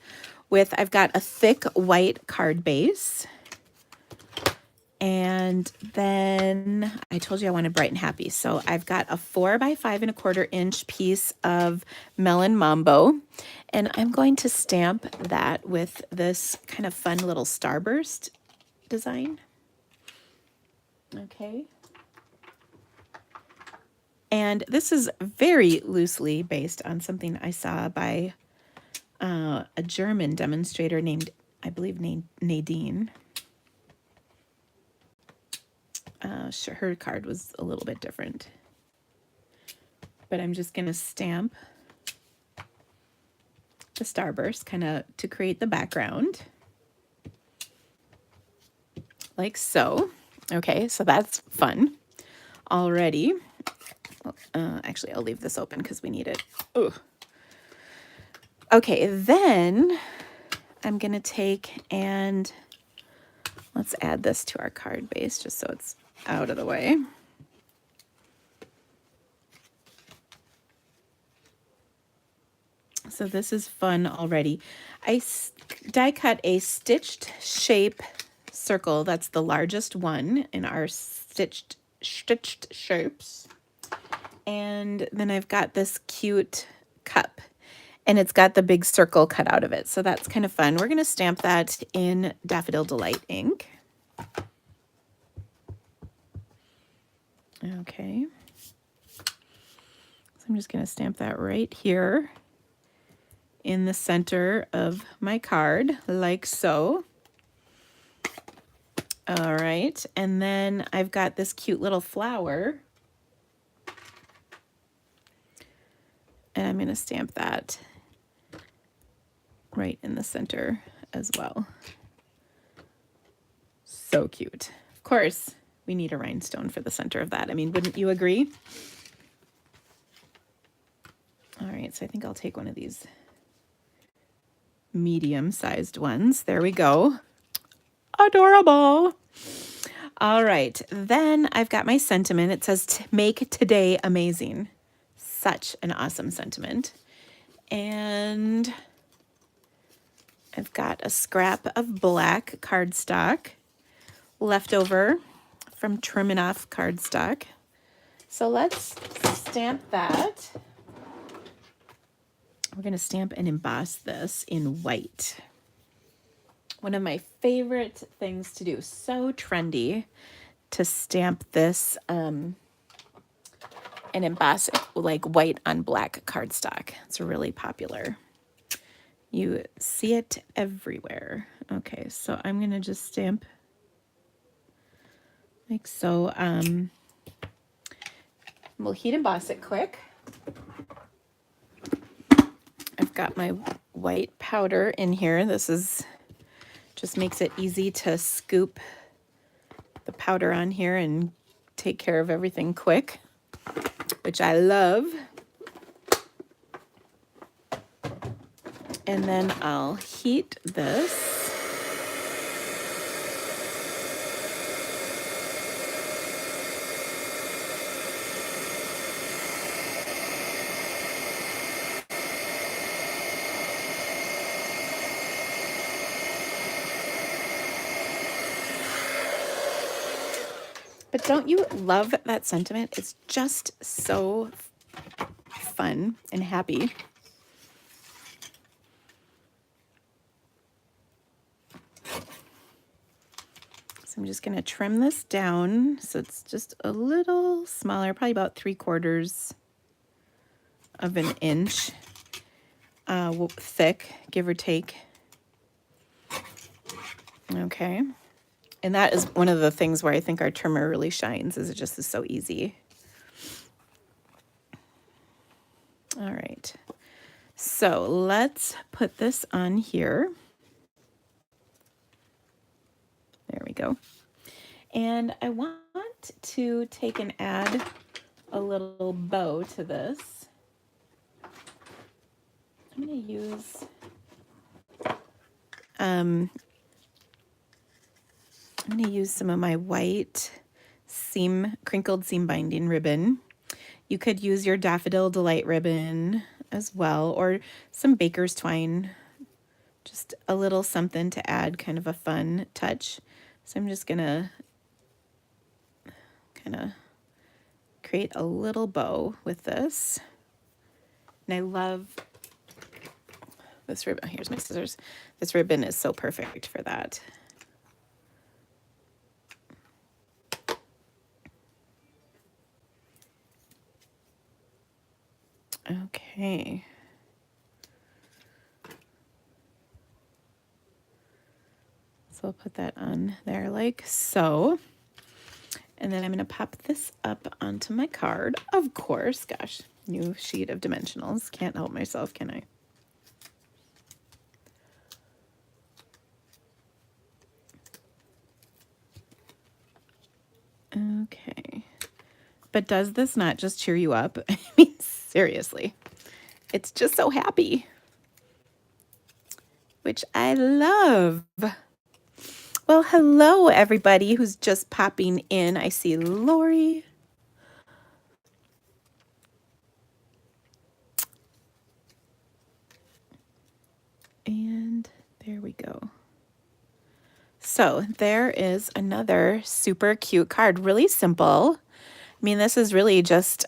with, I've got a thick white card base. And then I told you I wanted bright and happy. So I've got a 4 by 5 1/4 inch piece of Melon Mambo. And I'm going to stamp that with this kind of fun little starburst design. Okay. And this is very loosely based on something I saw by a German demonstrator named I believe Nadine. Her card was a little bit different. But I'm just going to stamp the starburst kind of to create the background. Like so. Okay, so that's fun already. Actually, I'll leave this open because we need it. Ugh. Okay, then I'm going to take and let's add this to our card base just so it's out of the way. So this is fun already. I die cut a stitched shape circle. That's the largest one in our stitched shapes. And then I've got this cute cup and it's got the big circle cut out of it. So that's kind of fun. We're going to stamp that in Daffodil Delight ink. Okay. So I'm just going to stamp that right here in the center of my card, like so. All right, and then I've got this cute little flower. And I'm gonna stamp that right in the center as well. So cute. Of course, we need a rhinestone for the center of that. I mean, wouldn't you agree? All right, so I think I'll take one of these medium-sized ones. There we go. Adorable. All right, then I've got my sentiment. It says, make today amazing. Such an awesome sentiment. And I've got a scrap of black cardstock left over from trimming off cardstock. So let's stamp that. We're going to stamp and emboss this in white. One of my favorite things to do. So trendy to stamp this and emboss it like white on black cardstock. It's really popular. You see it everywhere. Okay, so I'm going to just stamp like so. We'll heat emboss it quick. I've got my white powder in here. This is just makes it easy to scoop the powder on here and take care of everything quick, which I love. And then I'll heat this. But don't you love that sentiment? It's just so fun and happy. So I'm just going to trim this down so it's just a little smaller, probably about 3/4 of an inch thick, give or take. Okay. And that is one of the things where I think our trimmer really shines, is it just is so easy. All right. So let's put this on here. There we go. And I want to take and add a little bow to this. I'm going to use some of my white crinkled seam binding ribbon. You could use your Daffodil Delight ribbon as well, or some baker's twine, just a little something to add kind of a fun touch. So I'm just gonna kind of create a little bow with this. And I love this ribbon. Here's my scissors. This ribbon is so perfect for that. Okay. So I'll put that on there like so. And then I'm going to pop this up onto my card. Of course, gosh, new sheet of dimensionals. Can't help myself, can I? Okay. But does this not just cheer you up? I mean, seriously. It's just so happy. Which I love. Well, hello, everybody who's just popping in. I see Lori. And there we go. So there is another super cute card. Really simple. I mean, this is really just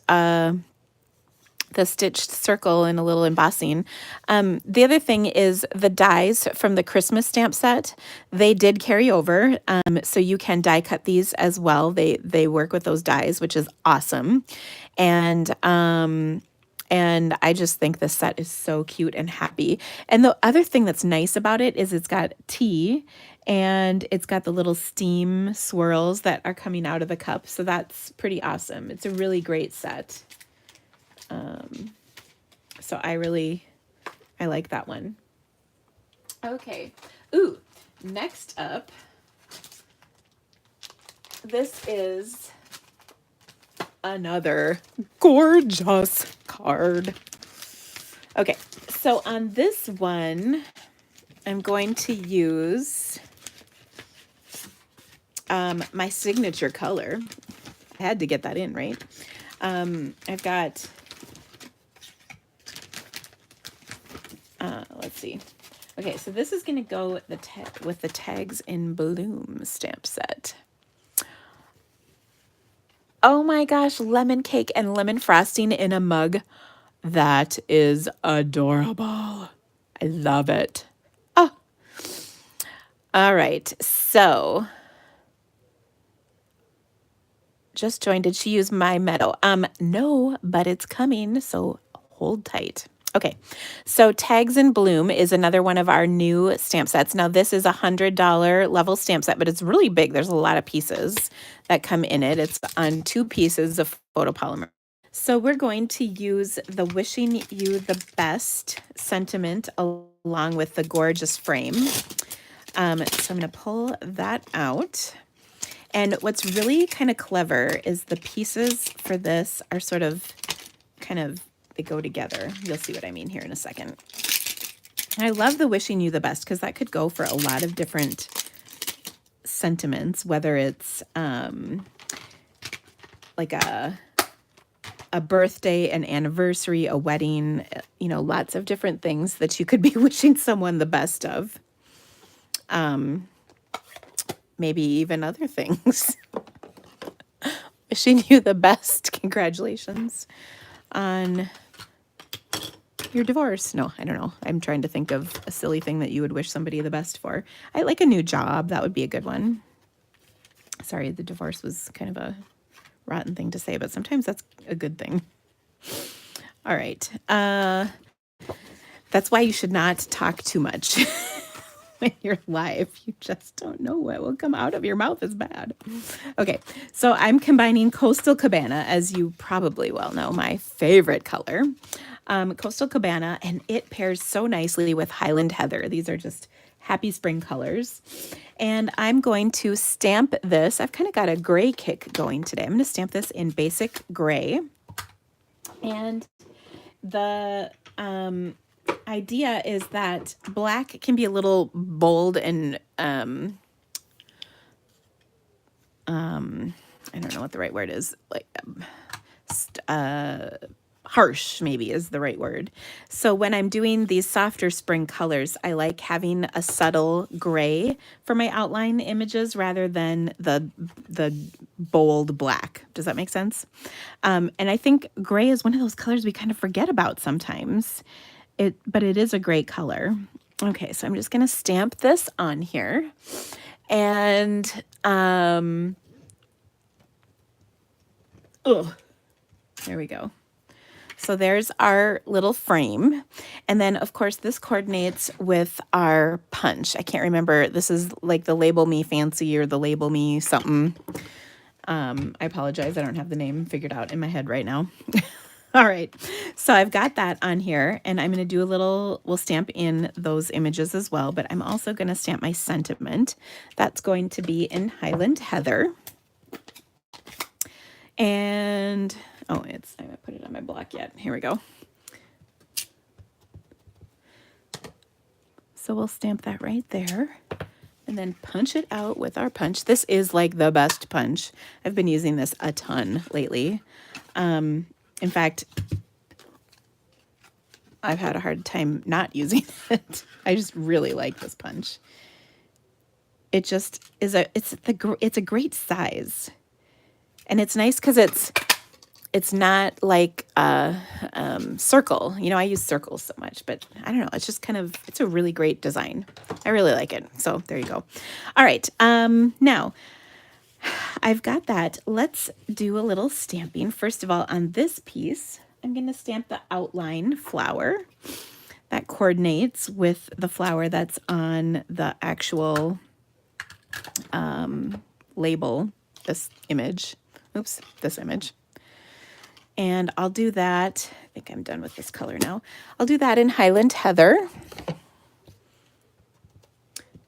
the stitched circle and a little embossing. The other thing is the dies from the Christmas stamp set. They did carry over, so you can die cut these as well. They work with those dies, which is awesome. And I just think this set is so cute and happy. And the other thing that's nice about it is it's got tea and it's got the little steam swirls that are coming out of the cup. So that's pretty awesome. It's a really great set. So I like that one. Okay. Ooh, next up, this is another gorgeous card. Okay, so on this one, I'm going to use my signature color. I had to get that in, right? I've got, let's see. Okay, so this is going to go with the Tags in Bloom stamp set. Oh my gosh, lemon cake and lemon frosting in a mug. That is adorable. I love it. Oh. All right, so just joined. Did she use my Meadow? No, but it's coming, so hold tight. Okay, so Tags in Bloom is another one of our new stamp sets. Now, this is a $100 level stamp set, but it's really big. There's a lot of pieces that come in it. It's on 2 pieces of photopolymer. So we're going to use the Wishing You the Best sentiment along with the gorgeous frame. So I'm going to pull that out. And what's really kind of clever is the pieces for this are sort of they go together. You'll see what I mean here in a second. And I love the Wishing You the Best because that could go for a lot of different sentiments, whether it's like a birthday, an anniversary, a wedding, you know, lots of different things that you could be wishing someone the best of. Maybe even other things. Wishing you the best. Congratulations on your divorce. No, I don't know. I'm trying to think of a silly thing that you would wish somebody the best for. I like a new job. That would be a good one. Sorry, the divorce was kind of a rotten thing to say, but sometimes that's a good thing. All right. That's why you should not talk too much when you're live. You just don't know what will come out of your mouth is bad. Okay, so I'm combining Coastal Cabana, as you probably well know, my favorite color. Coastal Cabana, and it pairs so nicely with Highland Heather. These are just happy spring colors. And I'm going to stamp this. I've kind of got a gray kick going today. I'm going to stamp this in basic gray. And the idea is that black can be a little bold and I don't know what the right word is, like harsh maybe is the right word. So when I'm doing these softer spring colors, I like having a subtle gray for my outline images rather than the bold black. Does that make sense? And I think gray is one of those colors we kind of forget about sometimes. But it is a great color. Okay, so I'm just going to stamp this on here. And there we go. So there's our little frame. And then, of course, this coordinates with our punch. I can't remember. This is like the Label Me Fancy or the Label Me something. I apologize. I don't have the name figured out in my head right now. All right. So I've got that on here, and I'm going to do a little, we'll stamp in those images as well, but I'm also going to stamp my sentiment. That's going to be in Highland Heather. And, oh, I haven't put it on my block yet. Here we go. So we'll stamp that right there and then punch it out with our punch. This is like the best punch. I've been using this a ton lately. In fact, I've had a hard time not using it. I just really like this punch. It just is it's a great size. And it's nice because it's not like a circle. You know, I use circles so much, but I don't know. It's just kind of, it's a really great design. I really like it. So there you go. All right. Now, I've got that. Let's do a little stamping. First of all, on this piece, I'm going to stamp the outline flower that coordinates with the flower that's on the actual label, this image. Oops, this image. And I'll do that. I think I'm done with this color now. I'll do that in Highland Heather.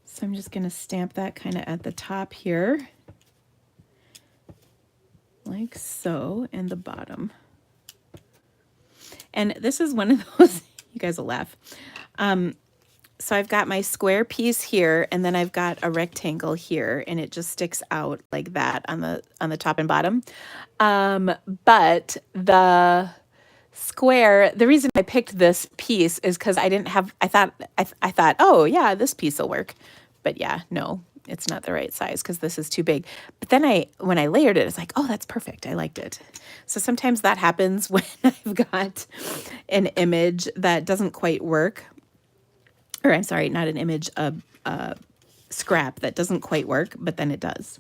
So I'm just going to stamp that kind of at the top here, like so, and the bottom. And this is one of those, you guys will laugh. So I've got my square piece here, and then I've got a rectangle here, and it just sticks out like that on the top and bottom. But the square, the reason I picked this piece is because I thought, oh yeah, this piece will work. But yeah, no, it's not the right size because this is too big. But then when I layered it, it's like, oh, that's perfect. I liked it. So sometimes that happens when I've got an image that doesn't quite work. Or I'm sorry, not an image, a scrap that doesn't quite work, but then it does.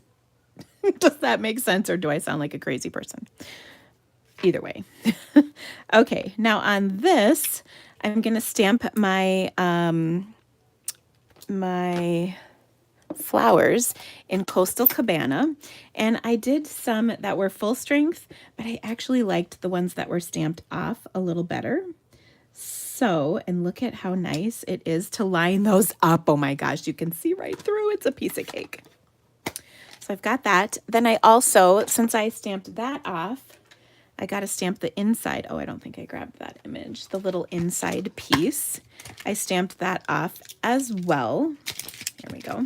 Does that make sense, or do I sound like a crazy person? Either way. Okay, now on this, I'm going to stamp my my flowers in Coastal Cabana, and I did some that were full strength, but I actually liked the ones that were stamped off a little better. So, and look at how nice it is to line those up. Oh my gosh, you can see right through. It's a piece of cake. So I've got that. Then I also, since I stamped that off, I got to stamp the inside. Oh, I don't think I grabbed that image. The little inside piece. I stamped that off as well. There we go.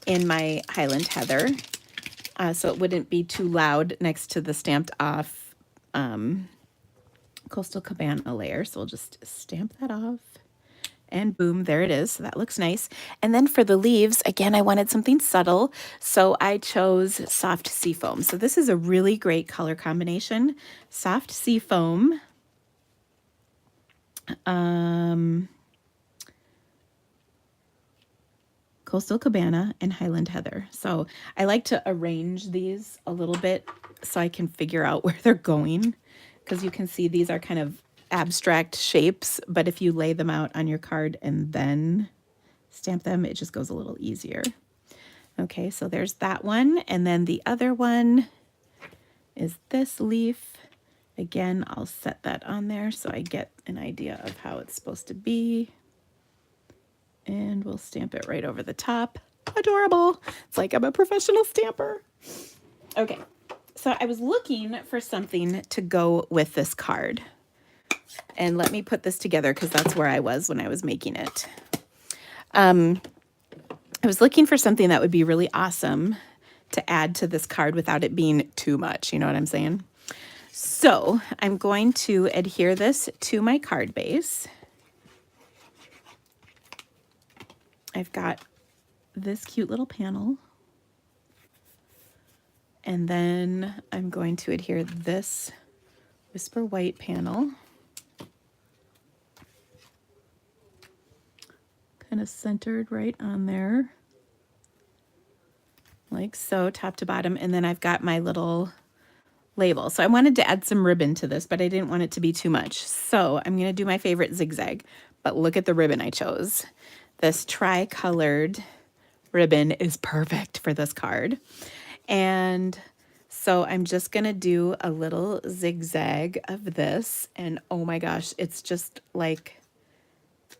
In my Highland Heather. So it wouldn't be too loud next to the stamped off Coastal Cabana layer. So we'll just stamp that off, and boom, there it is. So that looks nice. And then for the leaves, again, I wanted something subtle, so I chose Soft Seafoam. So this is a really great color combination. Soft Seafoam, Coastal Cabana, and Highland Heather. So I like to arrange these a little bit so I can figure out where they're going, because you can see these are kind of abstract shapes, but if you lay them out on your card and then stamp them, it just goes a little easier. Okay, so there's that one. And then the other one is this leaf. Again, I'll set that on there so I get an idea of how it's supposed to be. And we'll stamp it right over the top. Adorable. It's like I'm a professional stamper. Okay, so I was looking for something to go with this card. And let me put this together because that's where I was when I was making it. I was looking for something that would be really awesome to add to this card without it being too much. You know what I'm saying? So I'm going to adhere this to my card base. I've got this cute little panel. And then I'm going to adhere this Whisper White panel. Kind of centered right on there. Like so, top to bottom. And then I've got my little label. So I wanted to add some ribbon to this, but I didn't want it to be too much. So I'm going to do my favorite zigzag, but look at the ribbon I chose. This tri-colored ribbon is perfect for this card. And so I'm just going to do a little zigzag of this. And oh my gosh, it's just like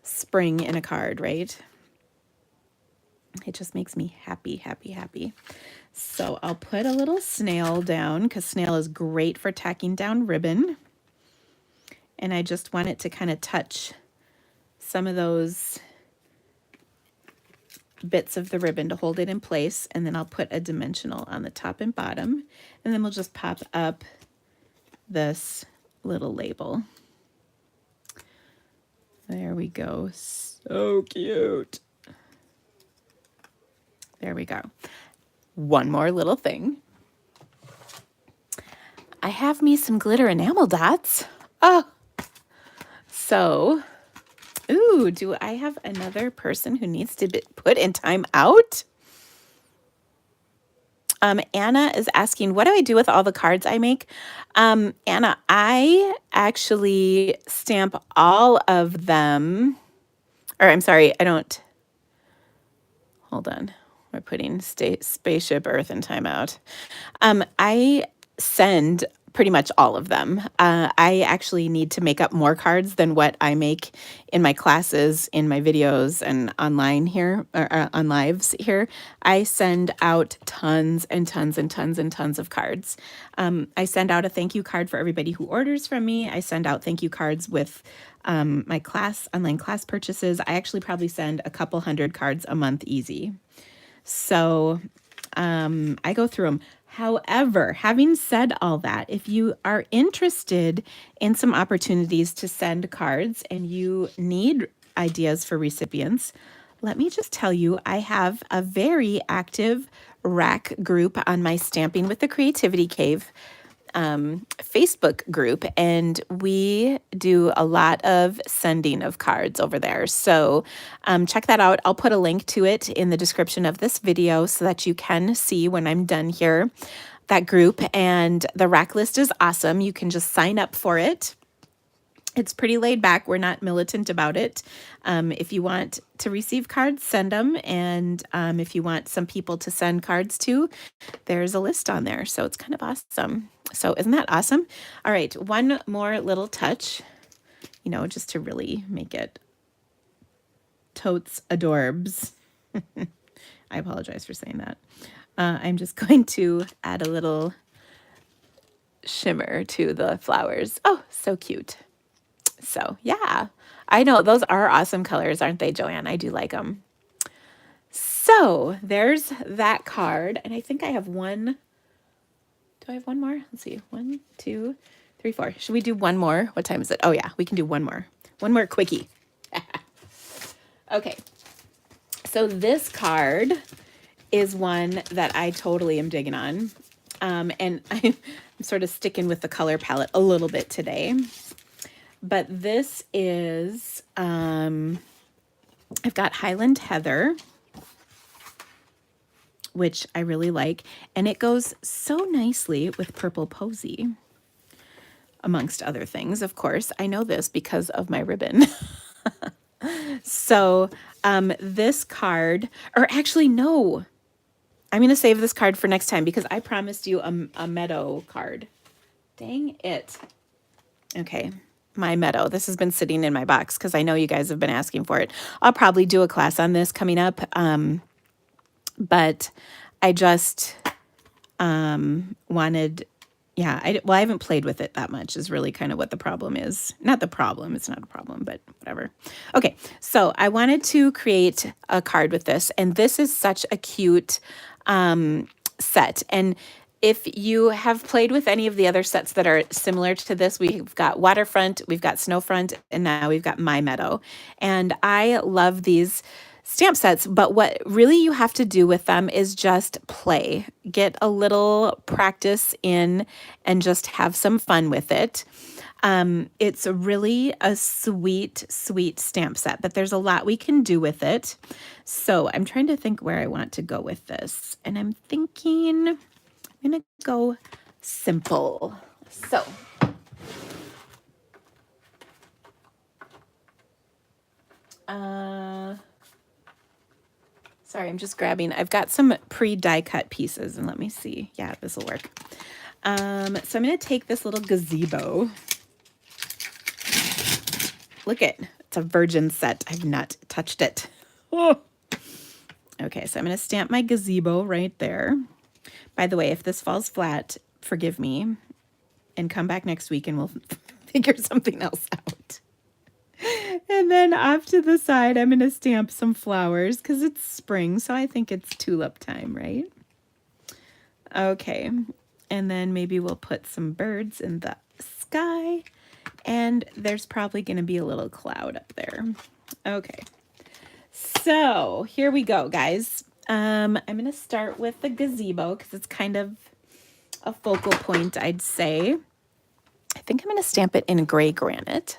spring in a card, right? It just makes me happy, happy, happy. So I'll put a little snail down because snail is great for tacking down ribbon. And I just want it to kind of touch some of those bits of the ribbon to hold it in place. And then I'll put a dimensional on the top and bottom. And then we'll just pop up this little label. There we go. So cute. There we go. One more little thing. I have me some glitter enamel dots. Oh, so, ooh, do I have another person who needs to be put in time out? Anna is asking, what do I do with all the cards I make? Anna, I actually stamp all of them. Or I'm sorry, I don't. Hold on. We're putting Spaceship Earth in timeout. I send pretty much all of them. I actually need to make up more cards than what I make in my classes, in my videos, and online here, or on lives here. I send out tons and tons and tons and tons of cards. I send out a thank you card for everybody who orders from me. I send out thank you cards with my online class purchases. I actually probably send a couple hundred cards a month easy. So I go through them. However, having said all that, if you are interested in some opportunities to send cards and you need ideas for recipients, let me just tell you, I have a very active rack group on my Stamping with the Creativity Cave Facebook group, and we do a lot of sending of cards over there. So check that out. I'll put a link to it in the description of this video so that you can see when I'm done here that group. And the rack list is awesome. You can just sign up for it. It's pretty laid back. We're not militant about it. If you want to receive cards, send them. And if you want some people to send cards to, there's a list on there. So it's kind of awesome. So isn't that awesome? All right, one more little touch, just to really make it totes adorbs. I apologize for saying that. I'm just going to add a little shimmer to the flowers. Oh, so cute. So yeah, I know those are awesome colors, aren't they, Joanne? I do like them. So there's that card. And I think I have one. Do I have one more? Let's see. 1, 2, 3, 4. Should we do one more? What time is it? Oh yeah, we can do one more. One more quickie. Okay. So this card is one that I totally am digging on. And I'm sort of sticking with the color palette a little bit today. But this is, I've got Highland Heather, which I really like. And it goes so nicely with Purple Posy, amongst other things, of course. I know this because of my ribbon. So this card, or actually, no. I'm going to save this card for next time because I promised you a Meadow card. Dang it. Okay. My Meadow. This has been sitting in my box because I know you guys have been asking for it. I'll probably do a class on this coming up. But I just wanted, yeah, I haven't played with it that much is really kind of what the problem is. Not the problem. It's not a problem, but whatever. Okay. So I wanted to create a card with this, and this is such a cute set. And if you have played with any of the other sets that are similar to this, we've got Waterfront, we've got Snowfront, and now we've got My Meadow. And I love these stamp sets, but what really you have to do with them is just play. Get a little practice in and just have some fun with it. It's really a sweet, sweet stamp set, but there's a lot we can do with it. So I'm trying to think where I want to go with this. And I'm thinking I'm going to go simple. So sorry, I'm just grabbing. I've got some pre-die cut pieces, and let me see. Yeah, this will work. So I'm going to take this little gazebo. Look it. It's a virgin set. I've not touched it. Oh. Okay, so I'm going to stamp my gazebo right there. By the way, if this falls flat, forgive me, and come back next week and we'll figure something else out. And then off to the side, I'm going to stamp some flowers because it's spring, so I think it's tulip time, right? Okay, and then maybe we'll put some birds in the sky, and there's probably going to be a little cloud up there. Okay, so here we go, guys. I'm going to start with the gazebo because it's kind of a focal point, I'd say. I think I'm going to stamp it in gray granite.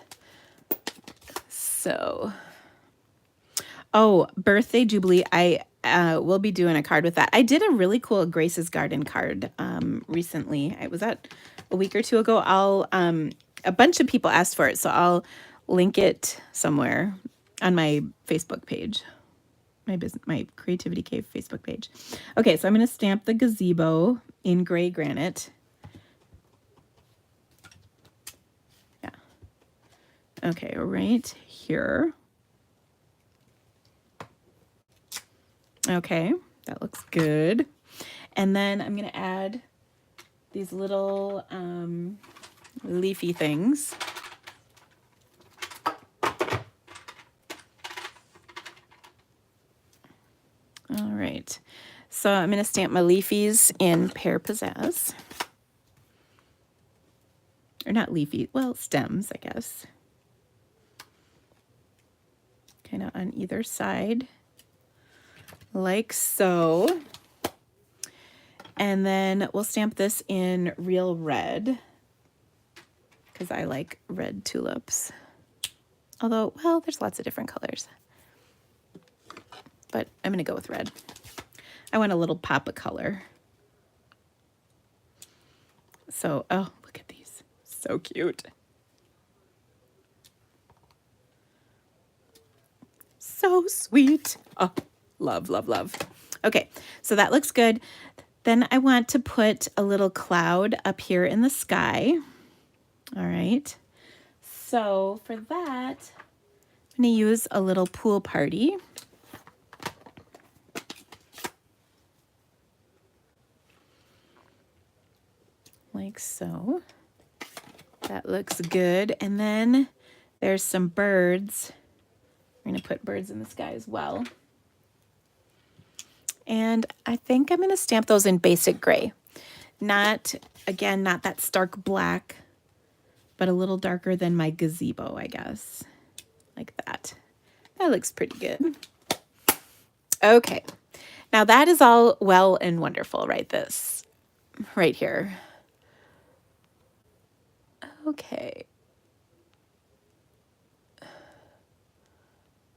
So, oh, birthday jubilee. I will be doing a card with that. I did a really cool Grace's Garden card recently. I was at a week or two ago. A bunch of people asked for it, so I'll link it somewhere on my Facebook page. My Creativity Cave Facebook page. Okay, so I'm going to stamp the gazebo in gray granite. Yeah. Okay, right here. Okay, that looks good. And then I'm going to add these little leafy things. All right, so I'm going to stamp my leafies in pear pizzazz. Or not leafy, well, stems, I guess. Kind of on either side, like so. And then we'll stamp this in real red, because I like red tulips. Although, well, there's lots of different colors. But I'm going to go with red. I want a little pop of color. So, oh, look at these. So cute. So sweet. Oh, love, love, love. Okay, so that looks good. Then I want to put a little cloud up here in the sky. All right. So for that, I'm going to use a little pool party. Like so. That looks good. And then there's some birds. We're going to put birds in the sky as well. And I think I'm going to stamp those in basic gray. Not, again, not that stark black, but a little darker than my gazebo, I guess. Like that. That looks pretty good. Okay. Now that is all well and wonderful, right? This right here. Okay.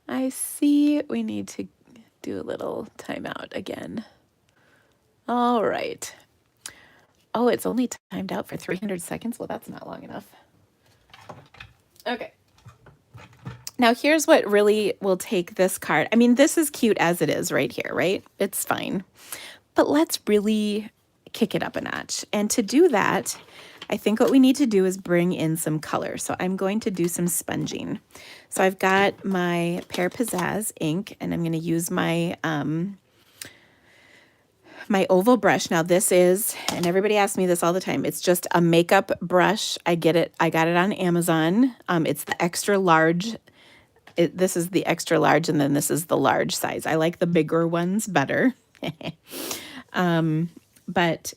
I see we need to do a little timeout again. All right. Oh, it's only timed out for 300 seconds. Well, that's not long enough. Okay. Now here's what really will take this card. I mean, this is cute as it is right here, right? It's fine. But let's really kick it up a notch. And to do that, I think what we need to do is bring in some color. So I'm going to do some sponging. So I've got my Pear Pizzazz ink, and I'm going to use my my oval brush. Now this is, and everybody asks me this all the time, it's just a makeup brush. I got it on Amazon. It's the extra large. This is the extra large, and then this is the large size. I like the bigger ones better. But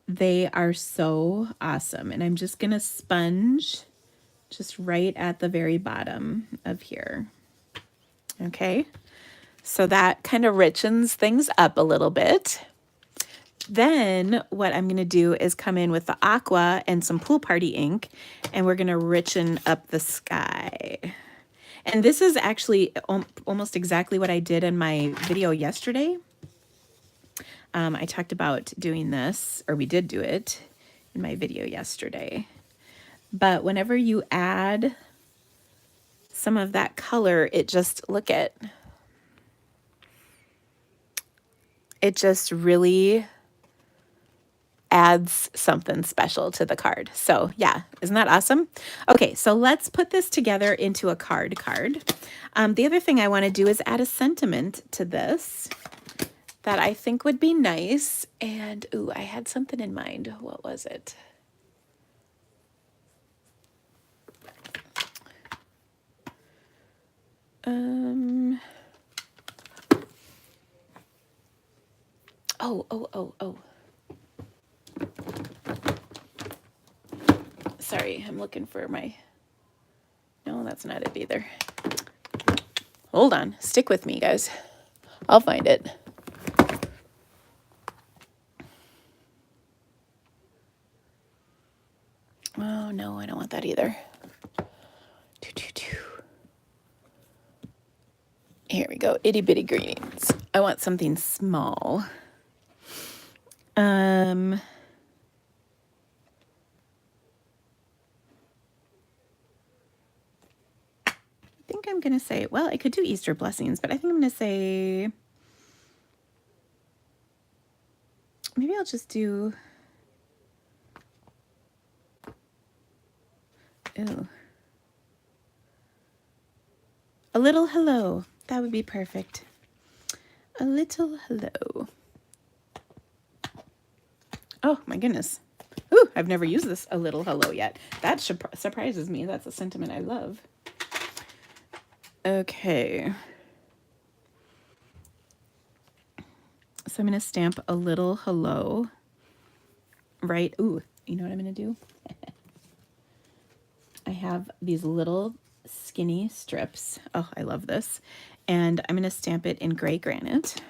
they are so awesome. And I'm just going to sponge just right at the very bottom of here. Okay. So that kind of richens things up a little bit. Then what I'm going to do is come in with the aqua and some pool party ink, and we're going to richen up the sky. And this is actually almost exactly what I did in my video yesterday. I talked about doing this, or we did do it, in my video yesterday. But whenever you add some of that color, it just, look at, it just really adds something special to the card. So yeah, isn't that awesome? Okay, so let's put this together into a card. The other thing I want to do is add a sentiment to this that I think would be nice. And ooh, I had something in mind. What was it? Oh. Sorry, I'm looking for my, no, that's not it either. Hold on, stick with me, guys. I'll find it. Oh, no, I don't want that either. Here we go, itty bitty greetings. I want something small. I think I'm going to say, well, I could do Easter blessings, but I think I'm going to say, maybe I'll just do, ooh, a little hello. That would be perfect. A little hello. Oh my goodness. Ooh, I've never used this a little hello yet. That surprises me. That's a sentiment I love. Okay. So I'm going to stamp a little hello right. Ooh, you know what I'm going to do? I have these little skinny strips. Oh, I love this. And I'm going to stamp it in gray granite.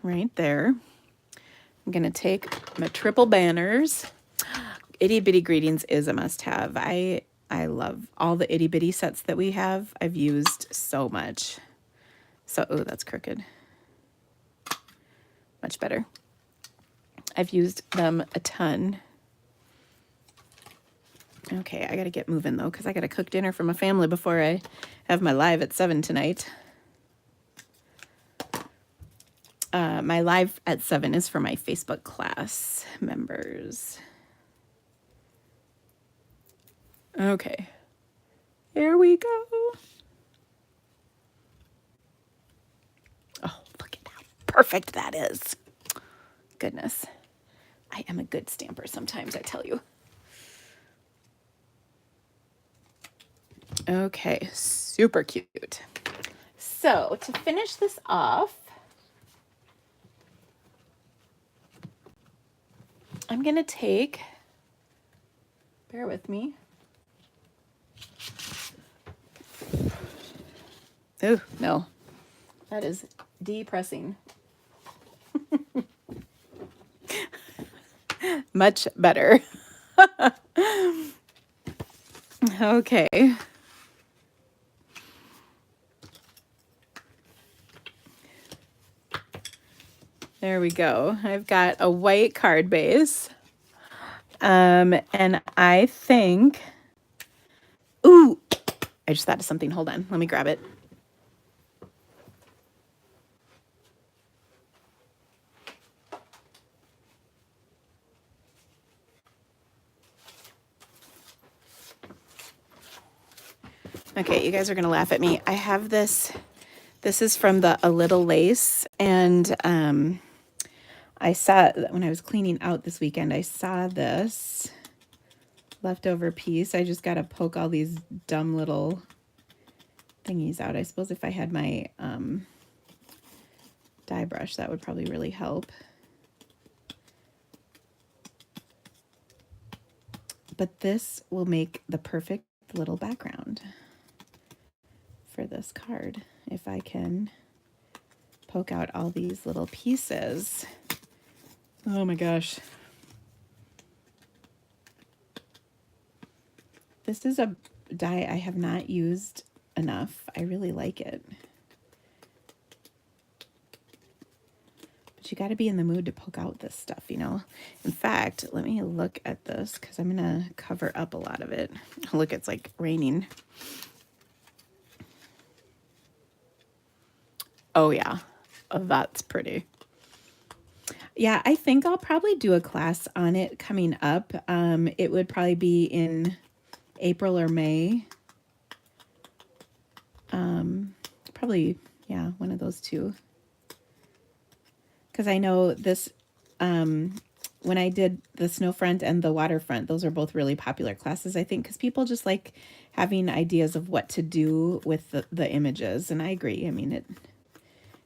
Right there. I'm going to take my triple banners. Itty Bitty Greetings is a must-have. I love all the itty bitty sets that we have. I've used so much. So, oh, that's crooked. Much better. I've used them a ton. Okay, I got to get moving, though, because I got to cook dinner for my family before I have my live at 7 tonight. My live at 7 is for my Facebook class members. Okay, here we go. Oh, look at how perfect that is. Goodness. I am a good stamper sometimes, I tell you. Okay, super cute. So to finish this off, I'm going to take, bear with me. Oh, no, that is depressing. Much better. Okay. There we go. I've got a white card base. And I think, ooh, I just thought of something. Hold on. Let me grab it. Okay, you guys are going to laugh at me. I have this. This is from the A Little Lace, and I saw when I was cleaning out this weekend, I saw this leftover piece. I just got to poke all these dumb little thingies out. I suppose if I had my dye brush, that would probably really help. But this will make the perfect little background for this card if I can poke out all these little pieces. Oh my gosh. This is a dye I have not used enough. I really like it. But you got to be in the mood to poke out this stuff, you know. In fact, let me look at this because I'm going to cover up a lot of it. Look, it's like raining. Oh, yeah. Oh, that's pretty. Yeah, I think I'll probably do a class on it coming up. It would probably be in April or May. Probably, yeah, one of those two. Because I know this, when I did the snow front and the waterfront, those are both really popular classes, I think, because people just like having ideas of what to do with the images. And I agree. I mean, it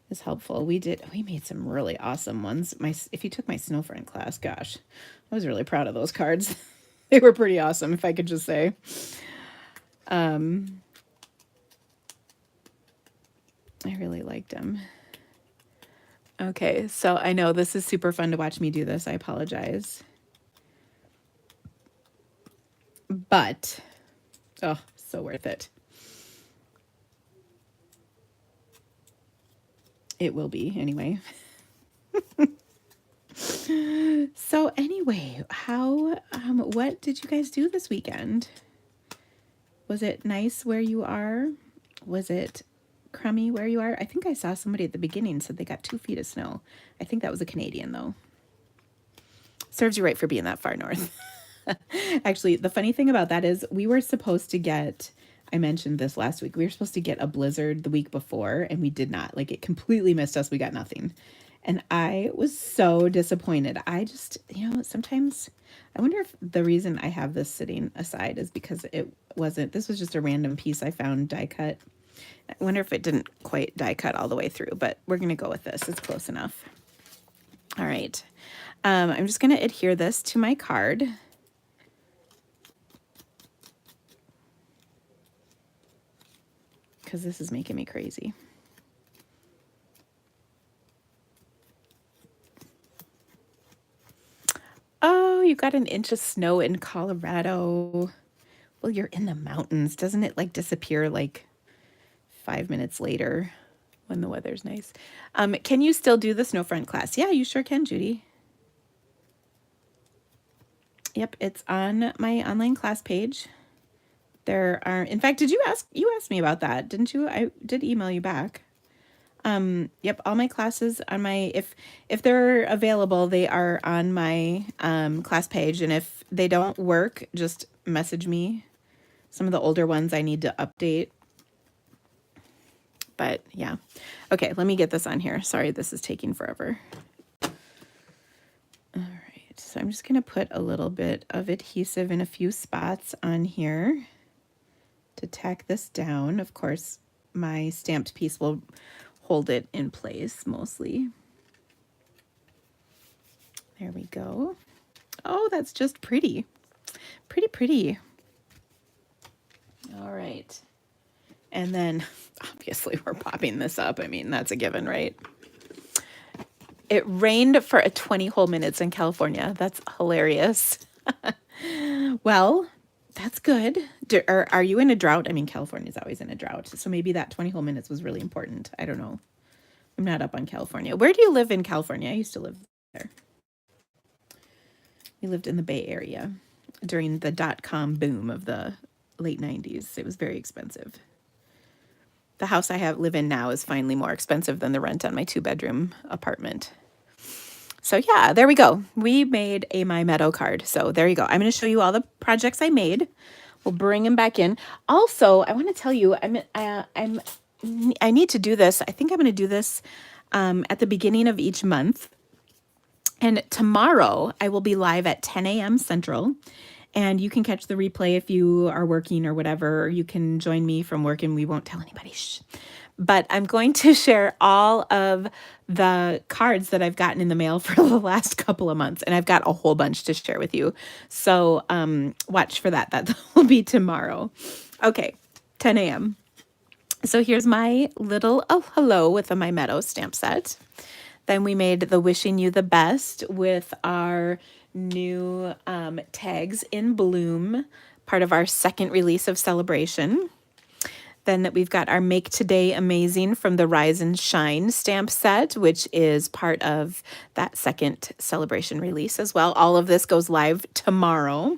is helpful. We made some really awesome ones. If you took my snow front class, gosh, I was really proud of those cards. They were pretty awesome, if I could just say. I really liked them. Okay, so I know this is super fun to watch me do this. I apologize. But, oh, so worth it. It will be, anyway. So anyway, what did you guys do this weekend? Was it nice where you are? Was it crummy where you are? I think I saw somebody at the beginning said they got 2 feet of snow. I think that was a Canadian, though. Serves you right for being that far north. Actually, the funny thing about that is we were supposed to get, I mentioned this last week, we were supposed to get a blizzard the week before, and we did not. Like, it completely missed us. We got nothing. And I was so disappointed. I just, sometimes I wonder if the reason I have this sitting aside is because this was just a random piece I found die cut. I wonder if it didn't quite die cut all the way through, but we're going to go with this. It's close enough. All right. I'm just going to adhere this to my card. Because this is making me crazy. Oh, you got an inch of snow in Colorado. Well, you're in the mountains. Doesn't it like disappear like 5 minutes later when the weather's nice? Can you still do the snowfront class? Yeah, you sure can, Judy. Yep, it's on my online class page. There are, in fact, you asked me about that, didn't you? I did email you back. Yep, all my classes on my, if they're available, they are on my class page. And if they don't work, just message me. Some of the older ones I need to update. But yeah. Okay, let me get this on here. Sorry, this is taking forever. All right, so I'm just going to put a little bit of adhesive in a few spots on here to tack this down. Of course, my stamped piece will hold it in place mostly. There we go. Oh, that's just pretty. Pretty. All right. And then obviously we're popping this up. I mean, that's a given, right? It rained for 20 whole minutes in California. That's hilarious. Well, that's good. Are you in a drought? I mean, California's always in a drought. So maybe that 20 whole minutes was really important. I don't know. I'm not up on California. Where do you live in California? I used to live there. We lived in the Bay Area during the .com boom of the late 90s. It was very expensive. The house I live in now is finally more expensive than the rent on my 2-bedroom apartment. So yeah, there we go. We made a My Meadow card. So there you go. I'm going to show you all the projects I made. We'll bring them back in. Also, I want to tell you, I need to do this. I think I'm going to do this at the beginning of each month. And tomorrow I will be live at 10 a.m. Central. And you can catch the replay if you are working or whatever. You can join me from work and we won't tell anybody. Shh. But I'm going to share all of the cards that I've gotten in the mail for the last couple of months. And I've got a whole bunch to share with you. So watch for that. That will be tomorrow. Okay, 10 a.m. So here's my little hello with a My Meadow stamp set. Then we made the Wishing You the Best with our new tags in bloom, part of our second release of Celebration. Then we've got our Make Today Amazing from the Rise and Shine stamp set, which is part of that second celebration release as well. All of this goes live tomorrow.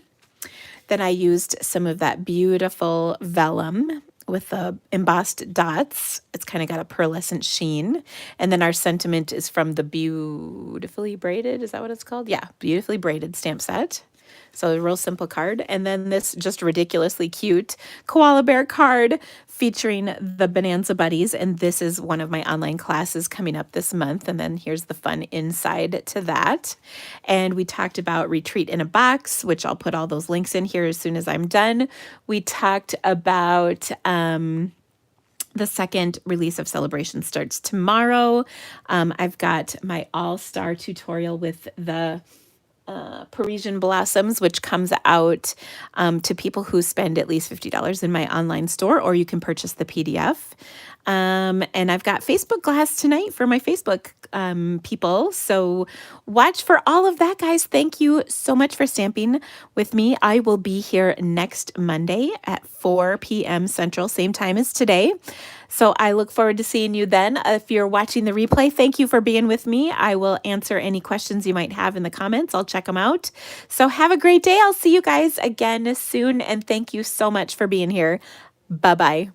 Then I used some of that beautiful vellum with the embossed dots. It's kind of got a pearlescent sheen. And then our sentiment is from the Beautifully Braided, is that what it's called? Yeah, Beautifully Braided stamp set. So a real simple card. And then this just ridiculously cute koala bear card featuring the Bonanza Buddies. And this is one of my online classes coming up this month. And then here's the fun inside to that. And we talked about Retreat in a Box, which I'll put all those links in here as soon as I'm done. We talked about the second release of Celebration starts tomorrow. I've got my all-star tutorial with the Parisian Blossoms, which comes out to people who spend at least $50 in my online store, or you can purchase the PDF. And I've got Facebook Glass tonight for my Facebook people. So watch for all of that, guys. Thank you so much for stamping with me. I will be here next Monday at 4 p.m. Central, same time as today. So I look forward to seeing you then. If you're watching the replay, thank you for being with me. I will answer any questions you might have in the comments. I'll check them out. So have a great day. I'll see you guys again soon. And thank you so much for being here. Bye-bye.